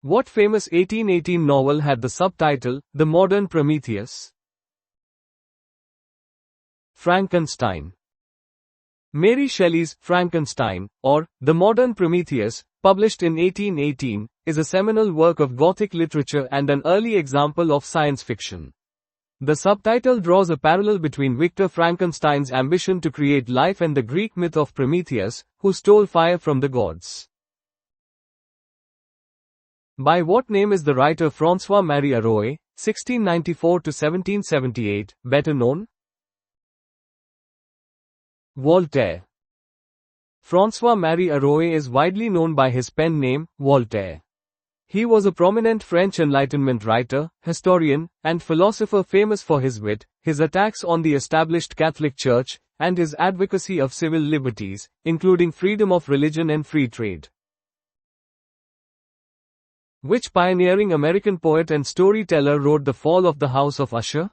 What famous 1818 novel had the subtitle, The Modern Prometheus? Frankenstein. Mary Shelley's Frankenstein, or The Modern Prometheus, published in 1818, is a seminal work of Gothic literature and an early example of science fiction. The subtitle draws a parallel between Victor Frankenstein's ambition to create life and the Greek myth of Prometheus, who stole fire from the gods. By what name is the writer François-Marie Arouet, 1694–1778, better known? Voltaire. François-Marie Arouet is widely known by his pen name, Voltaire. He was a prominent French Enlightenment writer, historian, and philosopher famous for his wit, his attacks on the established Catholic Church, and his advocacy of civil liberties, including freedom of religion and free trade. Which pioneering American poet and storyteller wrote The Fall of the House of Usher?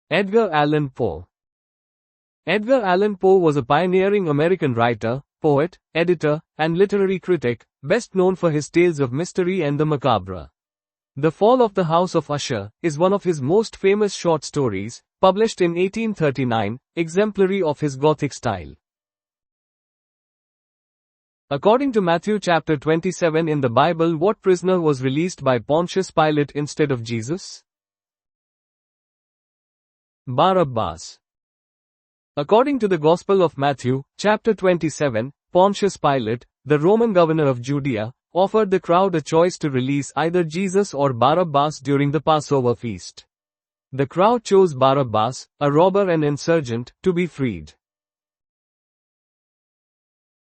Edgar Allan Poe. Edgar Allan Poe was a pioneering American writer, poet, editor, and literary critic, best known for his tales of mystery and the macabre. The Fall of the House of Usher is one of his most famous short stories, published in 1839, exemplary of his Gothic style. According to Matthew chapter 27 in the Bible, what prisoner was released by Pontius Pilate instead of Jesus? Barabbas. According to the Gospel of Matthew, chapter 27, Pontius Pilate, the Roman governor of Judea, offered the crowd a choice to release either Jesus or Barabbas during the Passover feast. The crowd chose Barabbas, a robber and insurgent, to be freed.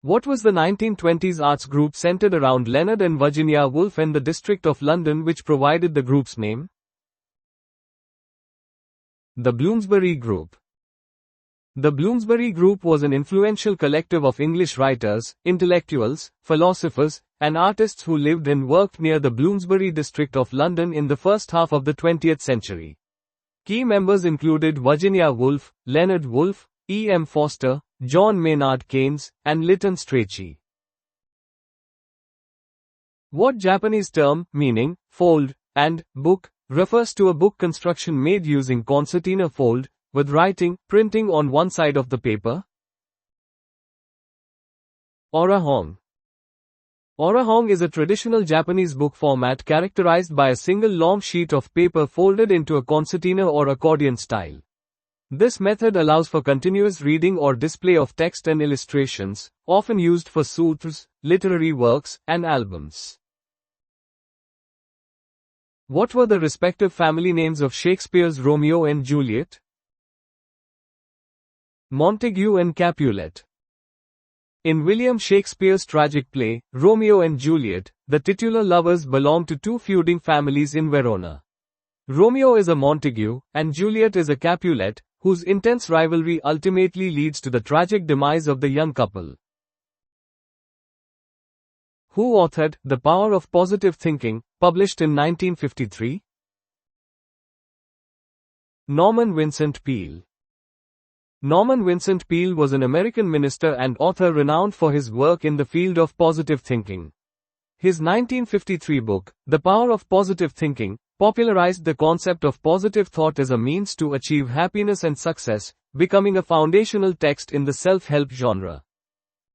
What was the 1920s arts group centered around Leonard and Virginia Woolf and the District of London which provided the group's name? The Bloomsbury Group. The Bloomsbury Group was an influential collective of English writers, intellectuals, philosophers, and artists who lived and worked near the Bloomsbury district of London in the first half of the 20th century. Key members included Virginia Woolf, Leonard Woolf, E. M. Forster, John Maynard Keynes, and Lytton Strachey. What Japanese term, meaning, fold, and, book, refers to a book construction made using concertina fold, with writing, printing on one side of the paper? Orahong. Orahong is a traditional Japanese book format characterized by a single long sheet of paper folded into a concertina or accordion style. This method allows for continuous reading or display of text and illustrations, often used for sutras, literary works, and albums. What were the respective family names of Shakespeare's Romeo and Juliet? Montague and Capulet. In William Shakespeare's tragic play, Romeo and Juliet, the titular lovers belong to two feuding families in Verona. Romeo is a Montague, and Juliet is a Capulet, whose intense rivalry ultimately leads to the tragic demise of the young couple. Who authored The Power of Positive Thinking, published in 1953? Norman Vincent Peale. Norman Vincent Peale was an American minister and author renowned for his work in the field of positive thinking. His 1953 book, The Power of Positive Thinking, popularized the concept of positive thought as a means to achieve happiness and success, becoming a foundational text in the self-help genre.